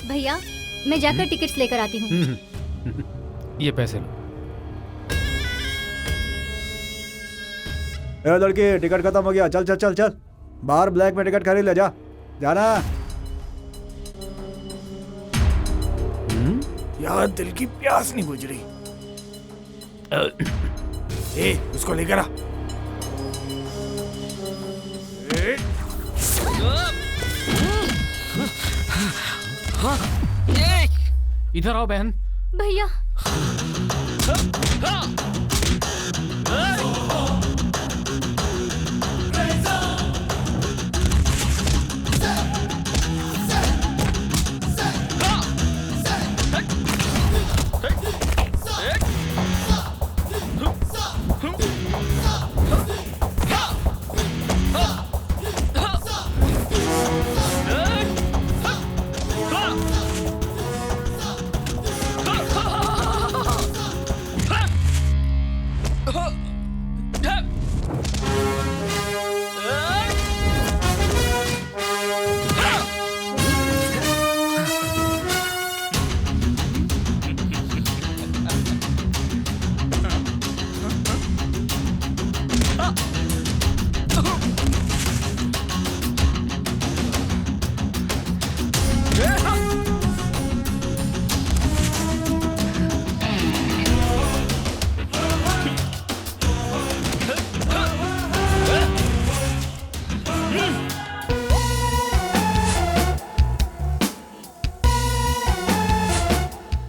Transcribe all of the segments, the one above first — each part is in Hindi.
भैया मैं जाकर टिकट्स लेकर आती हूँ। ये पैसे लो। ए लड़की, टिकट खत्म हो गया, चल चल चल चल, बाहर ब्लैक में टिकट खरीद ले, जा जाना। यार दिल की प्यास नहीं बुझ रही। ए, उसको लेकर आ। इधर आओ बहन। भैया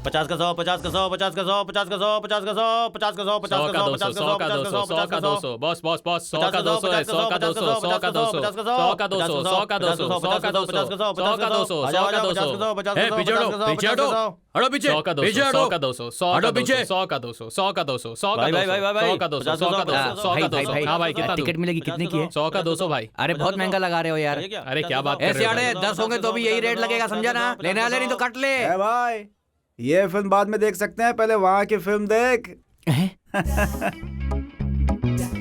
पचास का 100, 50 का 100, 50 का 100, 50 का 100, 50 का 100, 50 का 100, 50 का 100, 50 का 100, 50 का 200, बॉस बॉस बॉस 100 का 200 है, 100 का 200, 100 का 200, 100 का 200, 100 का 200, 100 का 200, 100 का 200, 100 का 200। ए पीछे हटो, पीछे हटो, हटो पीछे, 100 का 200, 100 का 200, 100 का 200, 100 का 200, 100 का 200, 100 का 200, 100 का 200, 100 का 200, 100 का 200। हाँ भाई कितना टिकट मिलेगी, कितने की है? 100 का 200 भाई। अरे बहुत महंगा लगा रहे हो यार। अरे क्या बात कर ऐसे रहे आड़े 10 होंगे तो भी यही रेट लगेगा, समझा ना? लेने वाले नहीं तो कट ले। ए भाई, ये फिल्म बाद में देख सकते हैं, पहले वहाँ की फिल्म देख।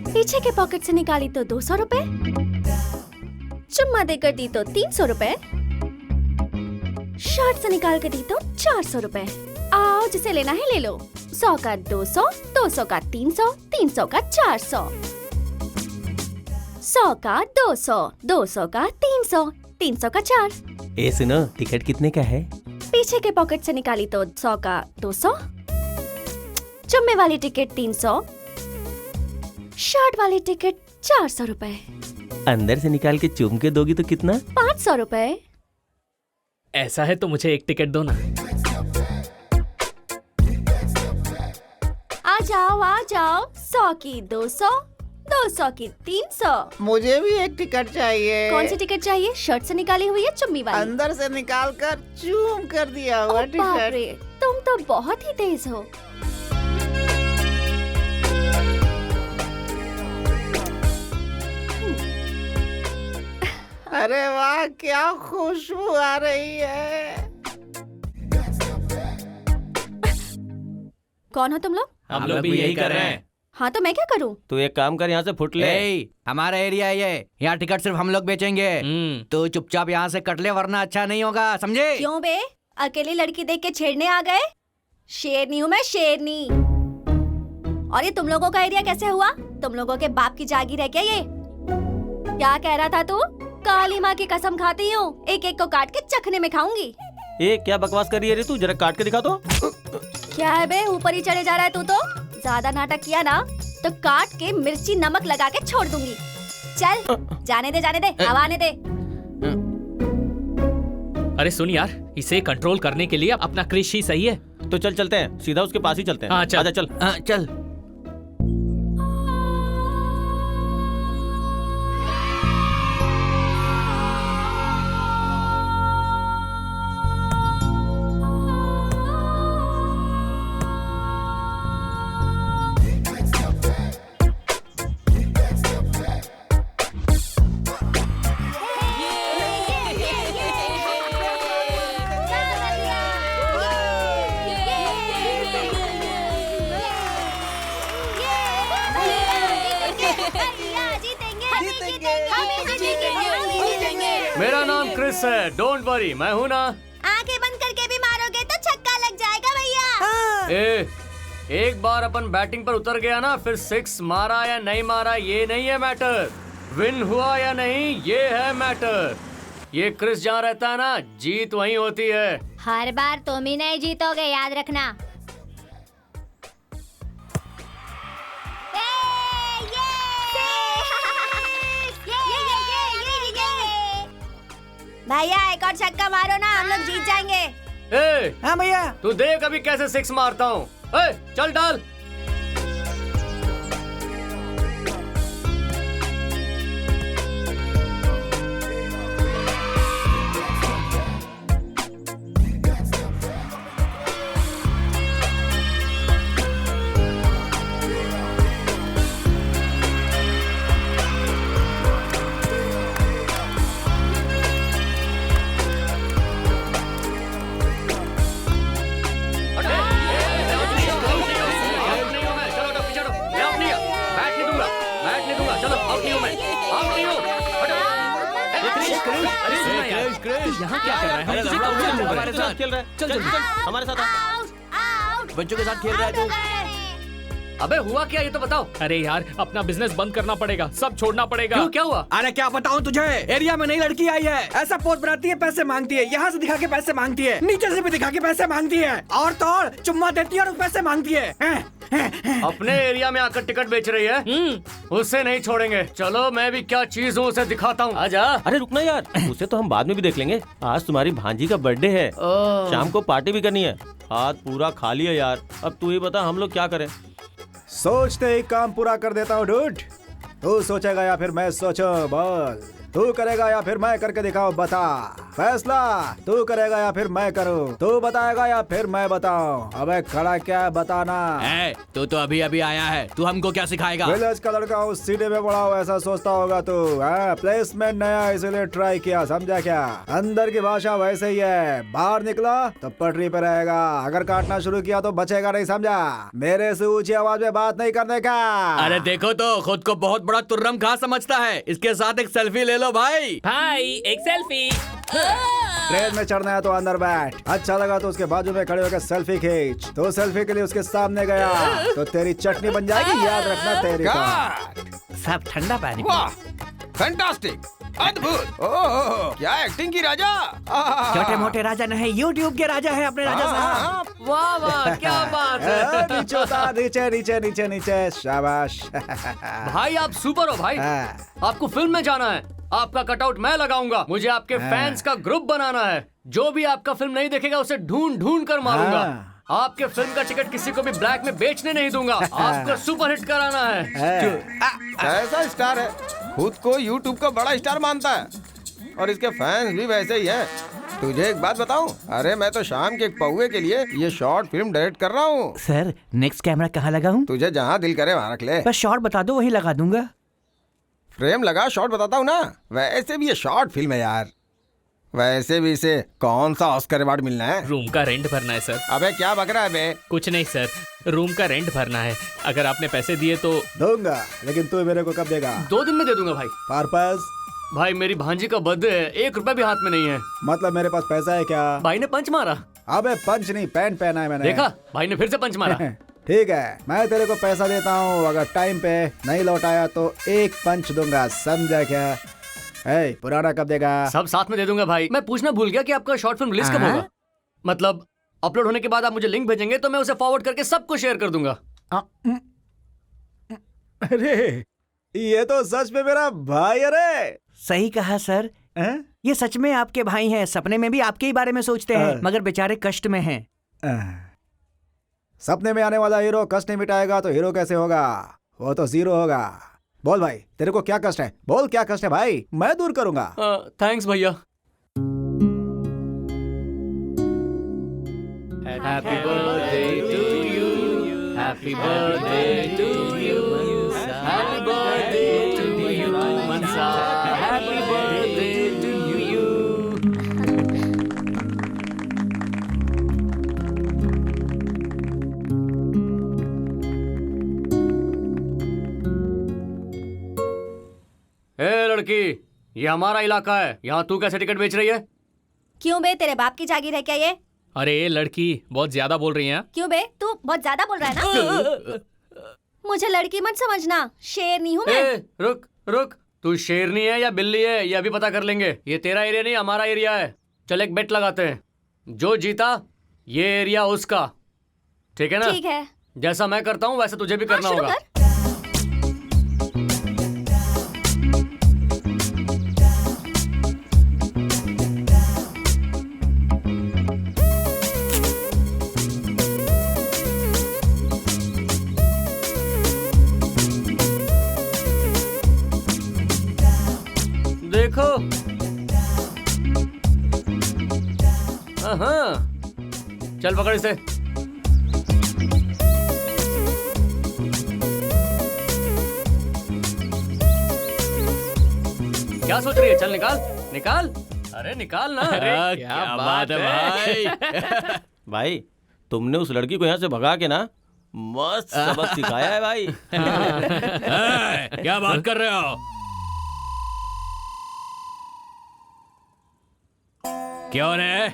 पीछे के पॉकेट से निकाली तो 200 रुपए, चुम्मा देकर दी तो 300 रुपए, शर्ट से निकाल कर दी तो 400 रुपए। आओ जिसे लेना है ले लो। 100 का 200, 200 का 300, 300 का 400, 100 का 200, 200 का 300, 300 का 4। ए सुनो, टिकट कितने का है? पीछे के पॉकेट से निकाली तो 100 का 200, चुम्मे वाली टिकट 300, शर्ट वाली टिकट 400 रुपए। अंदर से निकाल के चूम के दोगी तो कितना? 500 रुपए। ऐसा है तो मुझे एक टिकट दो ना। आ जाओ 100 की 200, 200 की 300। मुझे भी एक टिकट चाहिए। कौन सी टिकट चाहिए? शर्ट से निकाली हुई है चुम्मी वाली? अंदर से निकाल कर चूम कर दिया हुआ ओ बाप टिकट। रे, तुम तो बहुत ही तेज हो। अरे वाह, क्या खुशबू आ रही है। कौन हो तुम लोग? हम लोग भी यही कर रहे हैं। हाँ तो मैं क्या करूँ? तू एक काम कर, यहाँ से फुट ले। हमारा एरिया है ये, यहाँ टिकट सिर्फ हम लोग बेचेंगे। तो चुपचाप यहाँ से कट ले वरना अच्छा नहीं होगा, समझे? क्यों बे, अकेली लड़की देख के छेड़ने आ गए? शेरनी हूँ मैं, शेरनी। और ये तुम लोगों का एरिया कैसे हुआ? तुम लोगों के बाप की जागीर है क्या ये? क्या कह रहा था तू? काली माँ की कसम खाती हूँ, एक एक को काट के चखने में खाऊंगी। ए क्या बकवास कर रही है रे तू, जरा काट के दिखा तो। क्या है बे, ऊपर ही चढ़े जा रहा है तू तो? ज्यादा नाटक किया ना तो काट के मिर्ची नमक लगा के छोड़ दूंगी। चल जाने दे, हवा आने दे। अरे सुन यार, इसे कंट्रोल करने के लिए अपना क्रिश ही सही है। तो चल चलते हैं, सीधा उसके पास ही चलते हैं। हाँ चल। आजा चल। चल। मेरा नाम क्रिस है, डोंट वरी, मैं हूँ ना। आंखें बंद करके भी मारोगे तो छक्का लग जाएगा भैया। एक बार अपन बैटिंग पर उतर गया ना, फिर सिक्स मारा या नहीं मारा ये नहीं है मैटर, विन हुआ या नहीं ये है मैटर। ये क्रिस जहाँ रहता है ना, जीत वहीं होती है। हर बार तुम ही नहीं जीतोगे, याद रखना। भैया एक और छक्का मारो ना, हम लोग जीत जाएंगे। हाँ भैया। तू देख अभी कैसे सिक्स मारता हूँ। चल डाल। यहाँ क्या कर रहा है? हमारे साथ खेल रहा है। चल चल हमारे साथ। बच्चों के साथ खेल रहा है तू। अबे हुआ क्या ये तो बताओ। अरे यार अपना बिजनेस बंद करना पड़ेगा, सब छोड़ना पड़ेगा। क्यों, क्या हुआ? अरे क्या बताऊं तुझे, एरिया में नई लड़की आई है, ऐसा पोज बनाती है, पैसे मांगती है, यहाँ से दिखा के पैसे मांगती है, नीचे से भी दिखा के पैसे मांगती है, और तो और चुम्मा देती है और पैसे मांगती है। अपने एरिया में आकर टिकट बेच रही है, उससे नहीं छोड़ेंगे। चलो मैं भी क्या चीज हूँ उसे दिखाता हूँ। आजा। अरे रुकना यार, उसे तो हम बाद में भी देख लेंगे। आज तुम्हारी भांजी का बर्थडे है, शाम को पार्टी भी करनी है। हाथ पूरा खाली है यार, अब तू ही बता हम लोग क्या करें। सोचते ही काम पूरा कर देता हूँ डूड। तू सोचेगा या फिर मैं सोचूं, बोल। तू करेगा या फिर मैं करके दिखाऊं, बता। फैसला तू करेगा या फिर मैं करूं, तू बताएगा या फिर मैं बताऊं। अबे खड़ा क्या है, बताना। तू तो अभी अभी आया है, तू हमको क्या सिखाएगा? विलेज का लड़का हूँ, सिटी में बड़ा हूँ, ऐसा सोचता होगा तू। प्लेसमेंट नया इसलिए ट्राई किया, समझा क्या? अंदर की भाषा वैसे ही है, बाहर निकला तो पटरी पे रहेगा, अगर काटना शुरू किया तो बचेगा नहीं, समझा? मेरे से ऊंची आवाज में बात नहीं करने का। अरे देखो तो, खुद को बहुत बड़ा तुर्रम कहाँ समझता है। इसके साथ एक सेल्फी ले लो भाई। भाई एक सेल्फी। ट्रेन में चढ़ना है तो अंदर बैठ, अच्छा लगा तो उसके बाजू में खड़े होकर सेल्फी खींच। तो सेल्फी के लिए उसके सामने गया तो तेरी चटनी बन जाएगी, याद रखना तेरी। सब ठंडा पानी। वाह, फैंटास्टिक, अद्भुत। ओह क्या एक्टिंग की राजा। छोटे मोटे राजा नहीं, यूट्यूब के राजा है अपने राजा साहब। वाह वाह क्या बात है। नीचे उतार, नीचे नीचे नीचे नीचे, शाबाश। भाई आप सुपर हो भाई। आपको फिल्म में जाना है, आपका कटआउट मैं लगाऊंगा। मुझे आपके फैंस का ग्रुप बनाना है, जो भी आपका फिल्म नहीं देखेगा उसे ढूंढ ढूंढ कर मारूंगा। आपके फिल्म का टिकट किसी को भी ब्लैक में बेचने नहीं दूंगा। आपको सुपर हिट कराना है। ऐसा स्टार है, खुद को यूट्यूब का बड़ा स्टार मानता है, और इसके फैंस भी वैसे ही है। तुझे एक बात बताऊं, अरे मैं तो शाम के एक पौवे के लिए ये शॉर्ट फिल्म डायरेक्ट कर रहा हूँ। सर नेक्स्ट कैमरा कहाँ लगाऊं? तुझे जहाँ दिल करे वहाँ रख ले। बस शॉर्ट बता दो, वही लगा दूंगा। फ्रेम लगा, शॉर्ट बताता हूँ ना। वैसे भी ये शॉर्ट फिल्म है यार, वैसे भी इसे कौन सा ऑस्कर अवार्ड मिलना है? रूम का रेंट भरना है सर। अबे क्या बक रहा है बे? कुछ नहीं सर, रूम का रेंट भरना है। अगर आपने पैसे दिए तो दूंगा, लेकिन तू मेरे को कब देगा? 2 दिन में दे दूंगा भाई। पर्पस? भाई मेरी भांजी का बर्थडे है, 1 रुपया भी हाथ में नहीं है। मतलब मेरे पास पैसा है क्या? भाई ने पंच मारा। अबे पंच नहीं, पैंट पहना है मैंने। देखा, भाई ने फिर से पंच मारा। ठीक है, मैं तेरे को पैसा देता हूँ, अगर टाइम पे नहीं लौटाया तो एक पंच दूंगा, समझा क्या? पुराना कब देगा? सब साथ में दे दूंगा भाई। मैं पूछना भूल गया कि आपका शॉर्ट फिल्म रिलीज कब होगा? मतलब अपलोड होने के बाद आप मुझे लिंक भेजेंगे तो मैं उसे फॉरवर्ड करके सबको शेयर कर दूंगा। अरे ये तो सच में मेरा भाई। अरे सही कहा सर, ये सच में आपके भाई हैं। सपने में भी आपके ही बारे में सोचते हैं, मगर बेचारे कष्ट में हैं। सपने में आने वाला हीरो कष्ट नहीं मिटाएगा तो हीरो कैसे होगा? वो तो जीरो होगा। बोल भाई, तेरे को क्या कष्ट है? बोल क्या कष्ट है भाई, मैं दूर करूंगा। थैंक्स भैया। Happy birthday to you, happy birthday to you, happy birthday to you Mansa, happy birthday to you. ए लड़की, ये हमारा इलाका है, यहाँ तू कैसे टिकट बेच रही है? क्यों बे, तेरे बाप की जागीर है क्या ये? अरे ये लड़की बहुत ज्यादा बोल रही है। क्यों बे, तू बहुत ज्यादा बोल रहा है ना? मुझे लड़की मत समझना, शेरनी हूँ मैं। रुक रुक, तू शेरनी है या बिल्ली है ये अभी पता कर लेंगे। ये तेरा एरिया नहीं, हमारा एरिया है। चल एक बेट लगाते हैं, जो जीता ये एरिया उसका, ठीक है ना? ठीक है। जैसा मैं करता हूँ वैसे तुझे भी करना शुरू होगा। कर। देखो, हाँ, चल पकड़ इसे। क्या सोच रही है? चल निकाल निकाल, अरे निकाल ना। अरे क्या बात है भाई। भाई तुमने उस लड़की को यहाँ से भगा के ना मस्त सबक सिखाया है भाई। क्या बात कर रहे हो? क्यों रे,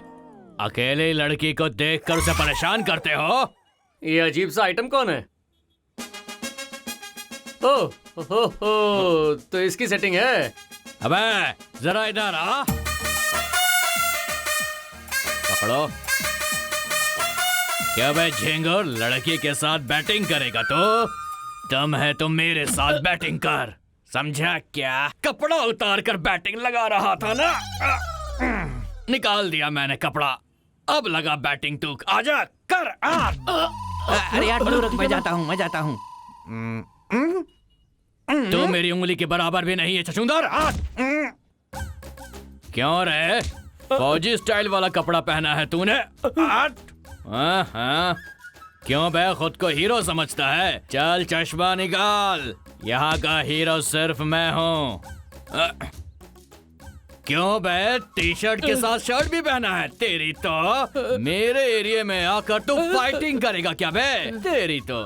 अकेले लड़की को देखकर उसे परेशान करते हो? ये अजीब सा आइटम कौन है? ओ हो, तो इसकी सेटिंग है। अबे जरा इधर आ, पकड़ो। क्या बे झिंगुर, लड़की के साथ बैटिंग करेगा तो दम है तो मेरे साथ बैटिंग कर, समझा क्या? कपड़ा उतार कर बैटिंग लगा रहा था ना, निकाल दिया मैंने कपड़ा, अब लगा बैटिंग तू, आजा कर आ। अरे यार रुक, मैं जाता हूँ। तू मेरी उंगली के बराबर भी नहीं है छछूंदर। क्यों रे, फौजी स्टाइल वाला कपड़ा पहना है तूने? हाँ, क्यों बे खुद को हीरो समझता है? चल चश्मा निकाल, यहाँ का हीरो सिर्फ मैं हूँ। क्यों बे, टी शर्ट के साथ शर्ट भी पहना है? तेरी तो मेरे एरिया में आकर तू फाइटिंग करेगा क्या बे? तेरी तो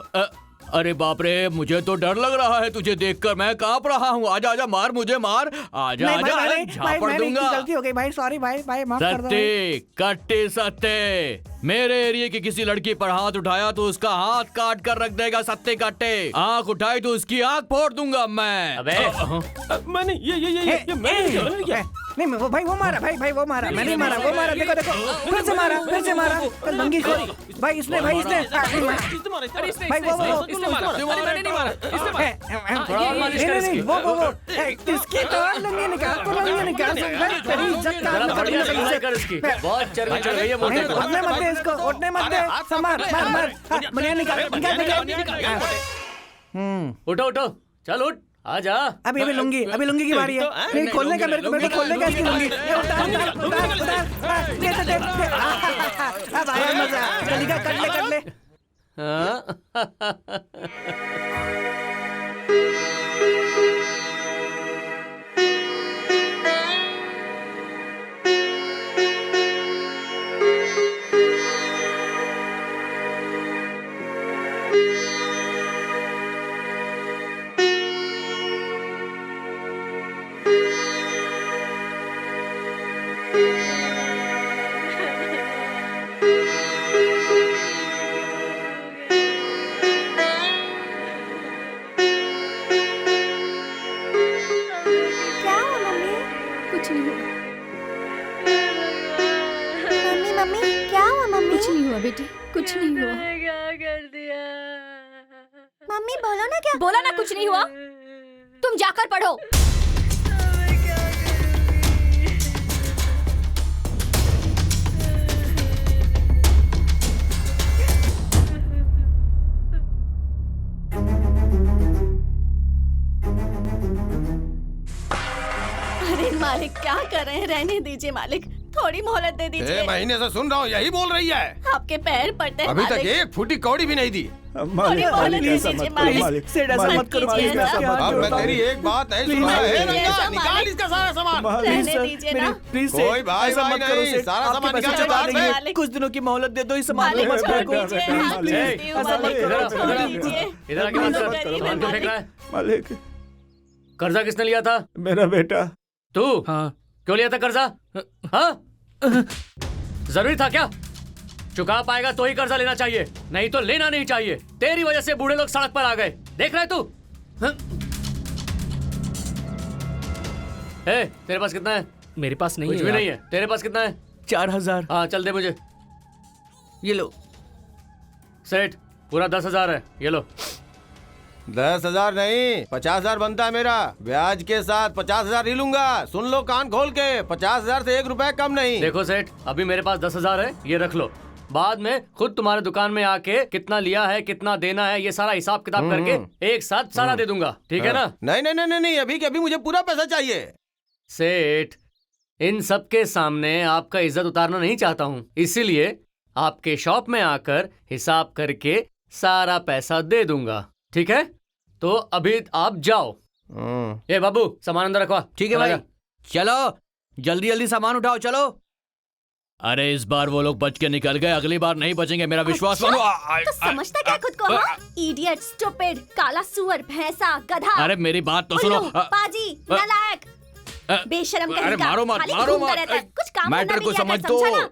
अरे बाप रे, मुझे तो डर लग रहा है तुझे देखकर, मैं कांप रहा हूँ। आजा आजा, मार मुझे, मार, आजा आजा, अरे झापड़ दूंगा। गलती हो गई भाई, सॉरी भाई, माफ कर दो। सत्ते कट्टे सत्ते, मेरे एरिया की किसी लड़की पर हाथ उठाया तो उसका हाथ काट कर रख देगा सत्ते कट्टे। आंख उठाई तो उसकी आंख फोड़ दूंगा मैं। अबे मैंने ये मैंने नहीं वो भाई, वो मारा भाई, वो मारा, मैं नहीं मारा, वो मारा। देखो फिर से मारा लंगी खोल भाई, इसने भाई वो इसकी तो लंगी निकाल, तेरी इज्जत का बहुत चर्बी चढ़ गई है मुझे। उठने मत दे इसको, उठने मत दे, मार बढ़िया निकाल। उठो चल उठ, आजा। अभी लुंगी की बारी है। नहीं खोलने का, मेरे को खोलने का इसकी लुंगी। अब आया मजा, चलिएगा, कर ले। बेटी कुछ नहीं हुआ। क्या कर दिया? मम्मी बोलो ना, क्या बोला ना, कुछ नहीं हुआ। तुम जाकर पढ़ो। अरे मालिक क्या कर रहे हैं? रहने दीजिए मालिक, थोड़ी मोहलत दे दीजिए। 6 महीने से सुन रहा हूँ, यही बोल रही है। आपके पैर पड़ते हैं अभी तक मालिक। एक फूटी कौड़ी भी नहीं दी। मालिक मालिक, ऐसा लीजिए, मत करो, मालिक। मालिक सेठ ऐसा मत करो, कीजिए, प्लीज, ऐसा हाथ अब मैं जोड़ता हूँ। तेरी एक बात नहीं सुन रहा मालिक, है। मालिक, निकाल मालिक। इसका सारा सामान। रहने दीजिए ना। प्लीज कोई भाई ऐसा भाई मत करो नहीं, सेठ, सारा आपके सामान पैसे निकाल चुका बाहर देंगे। मालिक। कुछ दिनों की मोहलत दे दो, इस सामान को मालिक मत छोड़ फेंको। दीजिए, हाथ प्लीज, जोड़ती हूँ, ऐसा मत मालिक, करो, छोड़ दीजिए। इधर आके बात कर। मालिक, कौन फेंक रहा है? मालिक कर्जा किसने लिया था? मेरा बेटा। तू? हाँ। क्यों लिया था कर्जा? हाँ? जरूरी था क्या? चुका पाएगा तो ही कर्जा लेना चाहिए, नहीं तो लेना नहीं चाहिए। तेरी वजह से बूढ़े लोग सड़क पर आ गए, देख रहे तू? तेरे पास कितना है? मेरे पास नहीं कुछ है भी यार। नहीं है। तेरे पास कितना है? 4000। हाँ चल दे मुझे। ये लो। सेठ पूरा 10,000 है, ये लो। 10,000 नहीं, 50,000 बनता है मेरा। ब्याज के साथ 50,000 ही लूंगा। सुन लो कान खोल के, 50,000 से 1 रुपए कम नहीं। देखो सेठ, अभी मेरे पास 10,000 है, ये रख लो। बाद में खुद तुम्हारे दुकान में आके कितना लिया है, कितना देना है, ये सारा हिसाब किताब करके एक साथ सारा दे दूंगा, ठीक है ना? नहीं नहीं नहीं नहीं, अभी के अभी मुझे पूरा पैसा चाहिए। सेठ, इन सब के सामने आपका इज्जत उतारना नहीं चाहता हूँ, इसीलिए आपके शॉप में आकर हिसाब करके सारा पैसा दे दूंगा, ठीक है? तो अभी आप जाओ। ए बाबू, सामान अंदर रखवा। ठीक है भाई, चलो जल्दी जल्दी सामान उठाओ, चलो। अरे इस बार वो लोग बच के निकल गए, अगली बार नहीं बचेंगे, मेरा विश्वास मानो। तो समझता क्या खुद को? इडियट, स्टूपिड, काला सुअर, भैंसा, गधा। अरे मेरी बात तो सुनो। उल्लू, पाजी, नालायक, बेशरम कहीं अरे का, मारो मत, खाली मारो घूमता मत। रहता है, कुछ काम मैटर करना को भी नहीं समझ आता, तो। समझा ना?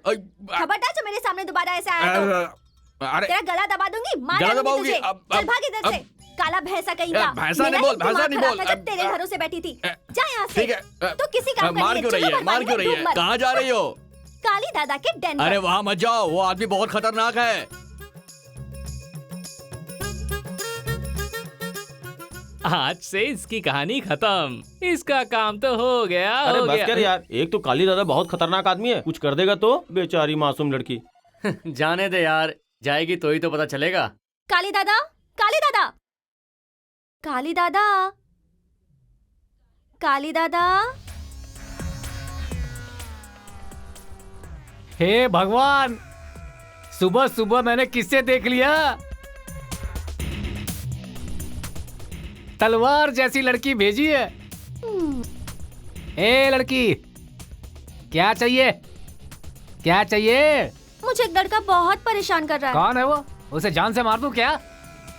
खबरदार जो मेरे सामने दोबारा ऐसा आया तो अरे तेरा गला दबा दूंगी, मार गला डालूंगी दबाओगी? तुझे। अब- चल भाग इधर से, काला भैंसा कहीं का। भैंसा मेरा नहीं बोल, ही दिमाग भैंसा नहीं खराब बोल। था जब तेरे भरोसे बैठी थी। जा यहाँ से। ठीक है। तो किसी काम का मार नहीं क्यों है, रही चलो है, मार बर्बाद क्यों में रही डूब है? मत। कहाँ जा रही हो? काली दादा के डेन अरे पर। वहाँ मत जाओ, वो आदमी बहुत खतरनाक है। आज से इसकी कहानी खत्म, इसका काम तो हो गया। अरे बस कर यार, एक तो काली दादा बहुत खतरनाक आदमी है, कुछ कर देगा तो बेचारी मासूम लड़की। जाने दे यार, जाएगी तो ही तो पता चलेगा। काली दादा, काली दादा, काली दादा, काली दादा। हे भगवान, सुबह सुबह मैंने किससे देख लिया? तलवार जैसी लड़की भेजी है। ए लड़की, क्या चाहिए? क्या चाहिए? मुझे एक लड़का बहुत परेशान कर रहा है। कौन है वो? उसे जान से मार दूं क्या?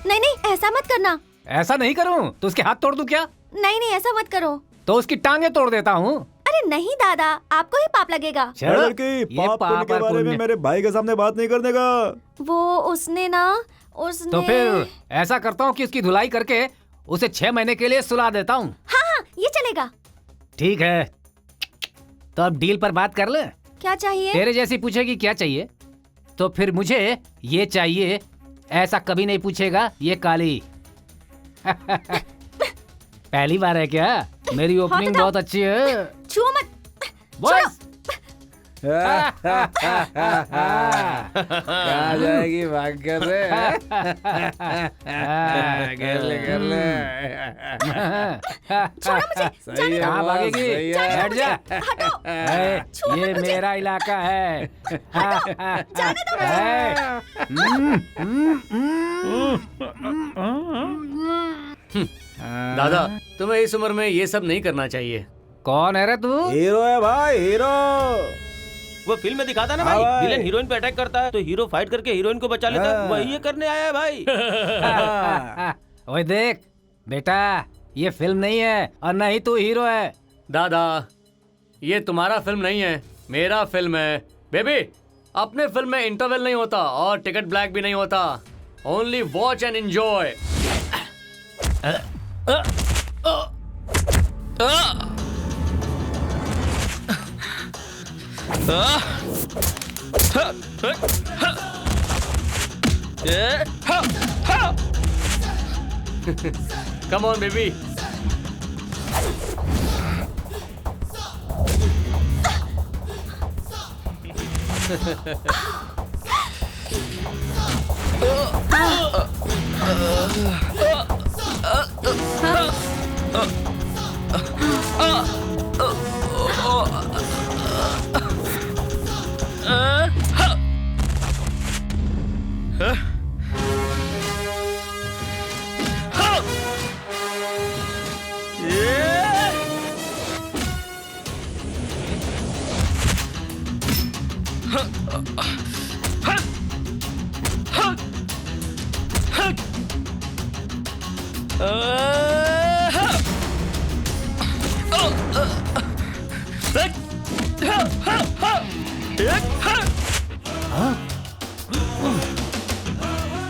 नहीं नहीं, ऐसा मत करना। ऐसा नहीं करूं तो उसके हाथ तोड़ दूं क्या? नहीं नहीं, ऐसा मत करो। तो उसकी टांगे तोड़ देता हूँ। अरे नहीं दादा, आपको ही पाप लगेगा। चलो, लड़की, ये पाप पुण्य के और बारे में पुण्य। मेरे भाई के सामने बात नहीं करने का। वो उसने ना, उसने। तो फिर ऐसा करता हूँ कि उसकी धुलाई करके उसे 6 महीने के लिए सुला देता हूँ। हाँ हाँ, ये चलेगा। ठीक है, तो अब डील पर बात कर ले। क्या चाहिए? तेरे जैसी पूछेगी क्या चाहिए, तो फिर मुझे ये चाहिए। ऐसा कभी नहीं पूछेगा ये काली। पहली बार है क्या? मेरी ओपनिंग हटाओ। बहुत अच्छी है। छुओ मत। बस। कहाँ जाएगी भाग कर रे? कर ले कर ले। छोड़ो मुझे। सही है कहाँ बॉस, भागेगी? सही है। बैठ जा। हटो। ए, छुओ ये मत मुझे। मेरा इलाका है। जाने दो मुझे। ए, दादा, तुम्हें इस उम्र में ये सब नहीं करना चाहिए। कौन है रे तू? हीरो है भाई, हीरो। वो फिल्म में दिखाता ना हाँ भाई, भाई। विलेन हीरोइन पे अटैक करता है तो हीरो फाइट करके हीरोइन को बचा लेता है, हाँ। वही ये करने आया है भाई। ओए देख बेटा, ये फिल्म नहीं है और न ही तू हीरो है। दादा, ये तुम्हारा फिल्म नहीं है, मेरा फिल्म है। बेबी, अपने फिल्म में इंटरवल नहीं होता और टिकट ब्लैक भी नहीं होता। Only watch and enjoy. Come on, baby.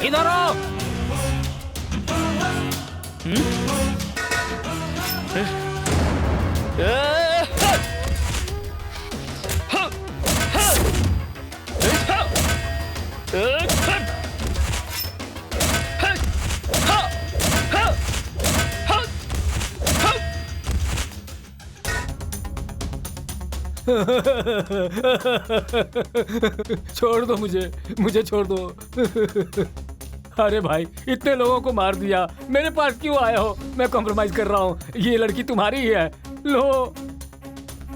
इधर आओ। छोड़ दो मुझे छोड़ दो। अरे भाई, इतने लोगों को मार दिया, मेरे पास क्यों आए हो? मैं कॉम्प्रोमाइज कर रहा हूँ, ये लड़की तुम्हारी ही है। लो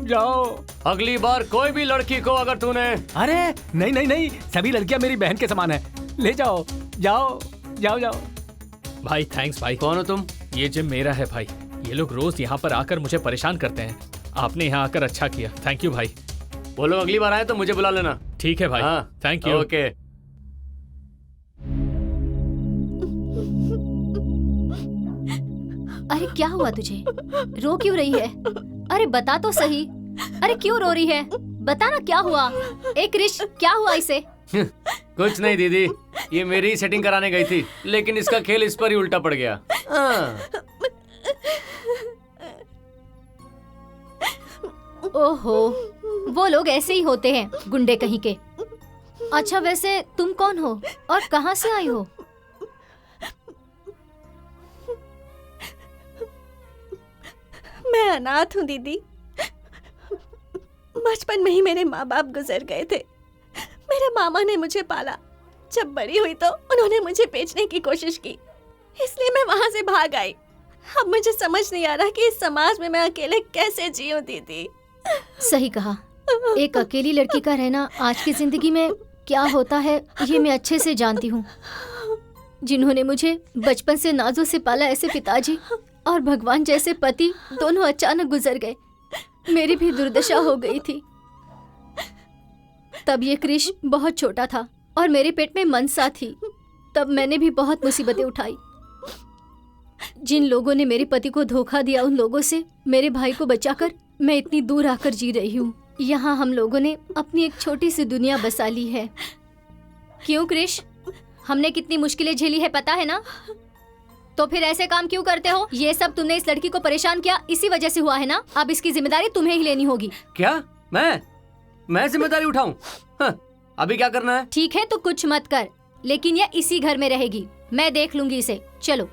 जाओ। अगली बार कोई भी लड़की को अगर तूने अरे नहीं, सभी लड़कियां मेरी बहन के समान है। ले जाओ जाओ जाओ जाओ। भाई थैंक्स भाई। कौन हो तुम? ये जिम मेरा है भाई। ये लोग रोज यहाँ पर आकर मुझे परेशान करते हैं। आपने यहाँ आकर अच्छा किया, थैंक यू भाई। वो लोग अगली बार आए तो मुझे बुला लेना। ठीक है भाई, हाँ, थैंक यू। ओके। अरे क्या हुआ तुझे? रो क्यों रही है? अरे बता तो सही। अरे क्यों रो रही है? बता ना क्या हुआ? ए क्रिश, क्या हुआ इसे? कुछ नहीं दीदी, ये मेरी ही सेटिंग कराने गई थी, लेकिन इसका खेल इस पर ही उल्टा पड़ गया। ओहो, वो लोग ऐसे ही होते हैं, गुंडे कहीं के। अच्छा वैसे तुम कौन हो और कहाँ से आई हो? मैं अनाथ हूँ दीदी। बचपन में ही मेरे माँ बाप गुजर गए थे। मेरे मामा ने मुझे पाला। जब बड़ी हुई तो उन्होंने मुझे बेचने की कोशिश की, इसलिए मैं वहाँ से भाग आई। अब मुझे समझ नहीं आ रहा कि इस समाज में मैं अकेले कैसे जीऊँ दीदी। सही कहा। एक अकेली लड़की का रहना आज की जिंदगी में क्या होता है ये मैं अच्छे से जानती हूँ। जिन्होंने मुझे बचपन से नाजों से पाला, ऐसे पिताजी और भगवान जैसे पति दोनों अचानक गुजर गए। मेरी भी दुर्दशा हो गई थी। तब ये क्रिश बहुत छोटा था और मेरे पेट में मनसा थी। तब मैंने भी बहुत मुसीबतें उठाई। जिन लोगों ने मेरे पति को धोखा दिया, उन लोगों से मेरे भाई को बचाकर मैं इतनी दूर आकर जी रही हूँ। यहाँ हम लोगों ने अपनी एक छोटी सी दुनिया बसा ली है। क्यों क्रिश, हमने कितनी मुश्किलें झेली है पता है ना? तो फिर ऐसे काम क्यों करते हो? ये सब तुमने इस लड़की को परेशान किया, इसी वजह से हुआ है ना? अब इसकी जिम्मेदारी तुम्हें ही लेनी होगी। क्या? मैं जिम्मेदारी उठाऊं? हाँ, अभी क्या करना है? ठीक है तो कुछ मत कर, लेकिन ये इसी घर में रहेगी। मैं देख लूंगी इसे। चलो।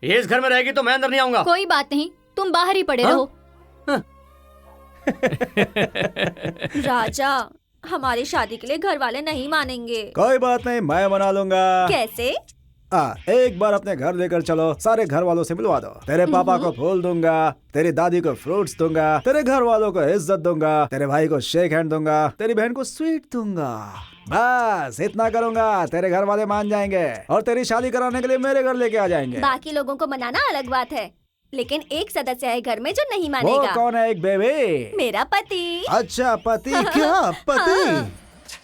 ये इस घर में रहेगी तो मैं अंदर नहीं आऊंगा। कोई बात नहीं, तुम बाहर ही पड़े रहो। राजा, हमारी शादी के लिए घर वाले नहीं मानेंगे। कोई बात नहीं, मैं मना लूंगा। कैसे? एक बार अपने घर लेकर चलो, सारे घर वालों से मिलवा दो। तेरे पापा को फूल दूंगा, तेरी दादी को फ्रूट्स दूंगा, तेरे घर वालों को इज्जत दूंगा, तेरे भाई को शेक हैंड दूंगा, तेरी बहन को स्वीट दूंगा। बस इतना करूंगा, तेरे घर वाले मान जाएंगे और तेरी शादी कराने के लिए मेरे घर लेके आ जाएंगे। बाकी लोगों को मनाना अलग बात है, लेकिन एक सदस्य है घर में जो नहीं वो मानेगा। कौन है? एक बेबी? मेरा पति। अच्छा पति? क्या पति?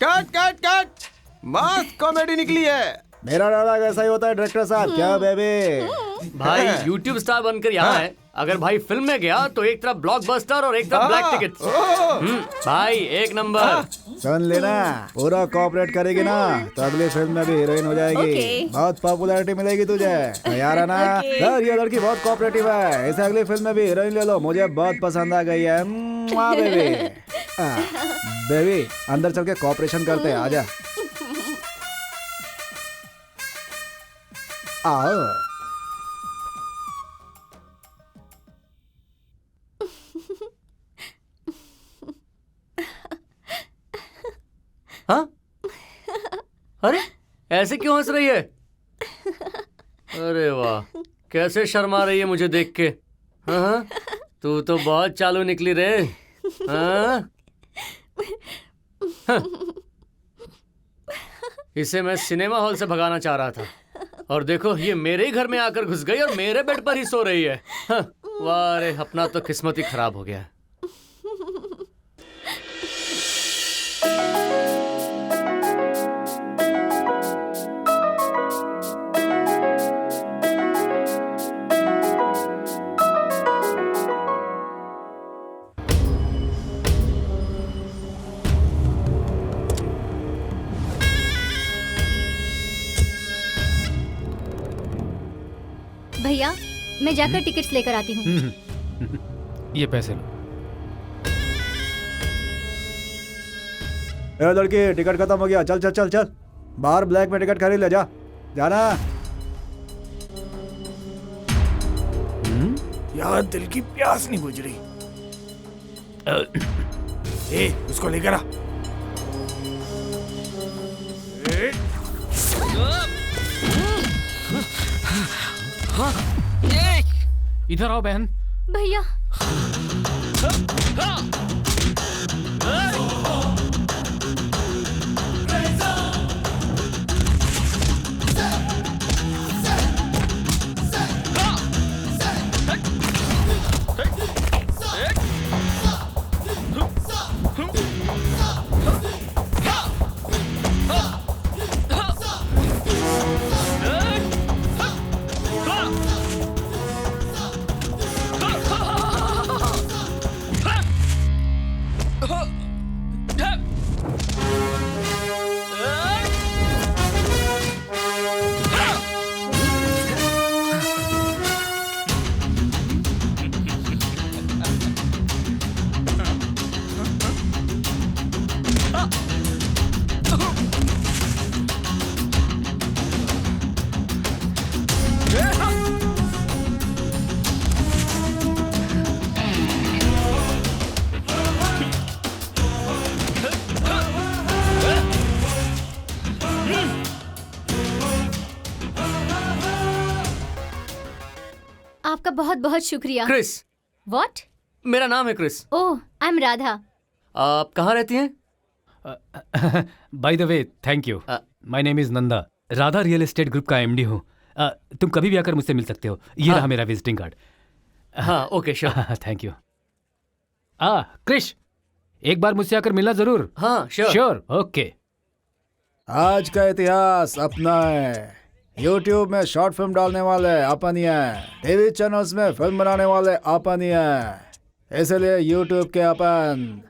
कट कट कट, मस्त कॉमेडी निकली है। मेरा डायलॉग ऐसा ही होता है डायरेक्टर साहब। क्या बेबी? भाई YouTube स्टार बनकर यहाँ है, अगर भाई फिल्म में गया तो एक तरफ ब्लॉकबस्टर और एक तरफ ब्लैक टिकट। भाई एक नंबर। सुन लेना, पूरा कोऑपरेट करेगी ना तो अगली फिल्म में भी हीरोइन हो जाएगी। ओके। बहुत पॉपुलैरिटी मिलेगी तुझे। तैयार है ना? ओके। सर ये लड़की बहुत कोऑपरेटिव है, इसे अगली फिल्म में भी हीरोइन ले लो। मुझे बहुत पसंद आ गई है। बेबी बेबी अंदर चल के कोऑपरेशन करते हैं, आजा। आओ। हाँ? अरे ऐसे क्यों हंस रही है? अरे वाह, कैसे शर्मा रही है मुझे देख के। हाँ, तू तो बहुत चालू निकली रे। हाँ? हाँ। इसे मैं सिनेमा हॉल से भगाना चाह रहा था और देखो ये मेरे ही घर में आकर घुस गई और मेरे बेड पर ही सो रही है। हाँ, वाह रे, अपना तो किस्मत ही खराब हो गया। भैया मैं जाकर टिकट्स लेकर आती हूँ। ये पैसे लो। ए लड़की, टिकट खत्म हो गया, चल चल चल चल, बाहर ब्लैक में टिकट खरीद ले, जा जाना। यार दिल की प्यास नहीं बुझ रही। उसको लेकर आ। इधर आओ बहन। भैया आपका बहुत बहुत शुक्रिया। क्रिस। व्हाट? मेरा नाम है Chris. Oh I am Radha. आप कहाँ रहती हैं? By the way thank you. My name is Nanda. Radha real estate group का एमडी हूँ। तुम कभी भी आकर मुझसे मिल सकते हो। ये रहा मेरा विजिटिंग कार्ड। हाँ okay sure. Thank you. Krish एक बार मुझसे आकर मिलना जरूर। हाँ श्योर श्योर ओके। आज का इतिहास अपना है। YouTube में शॉर्ट फिल्म डालने वाले अपन ही हैं, टीवी चैनल्स में फिल्म बनाने वाले अपन ही हैं, इसलिए YouTube के अपन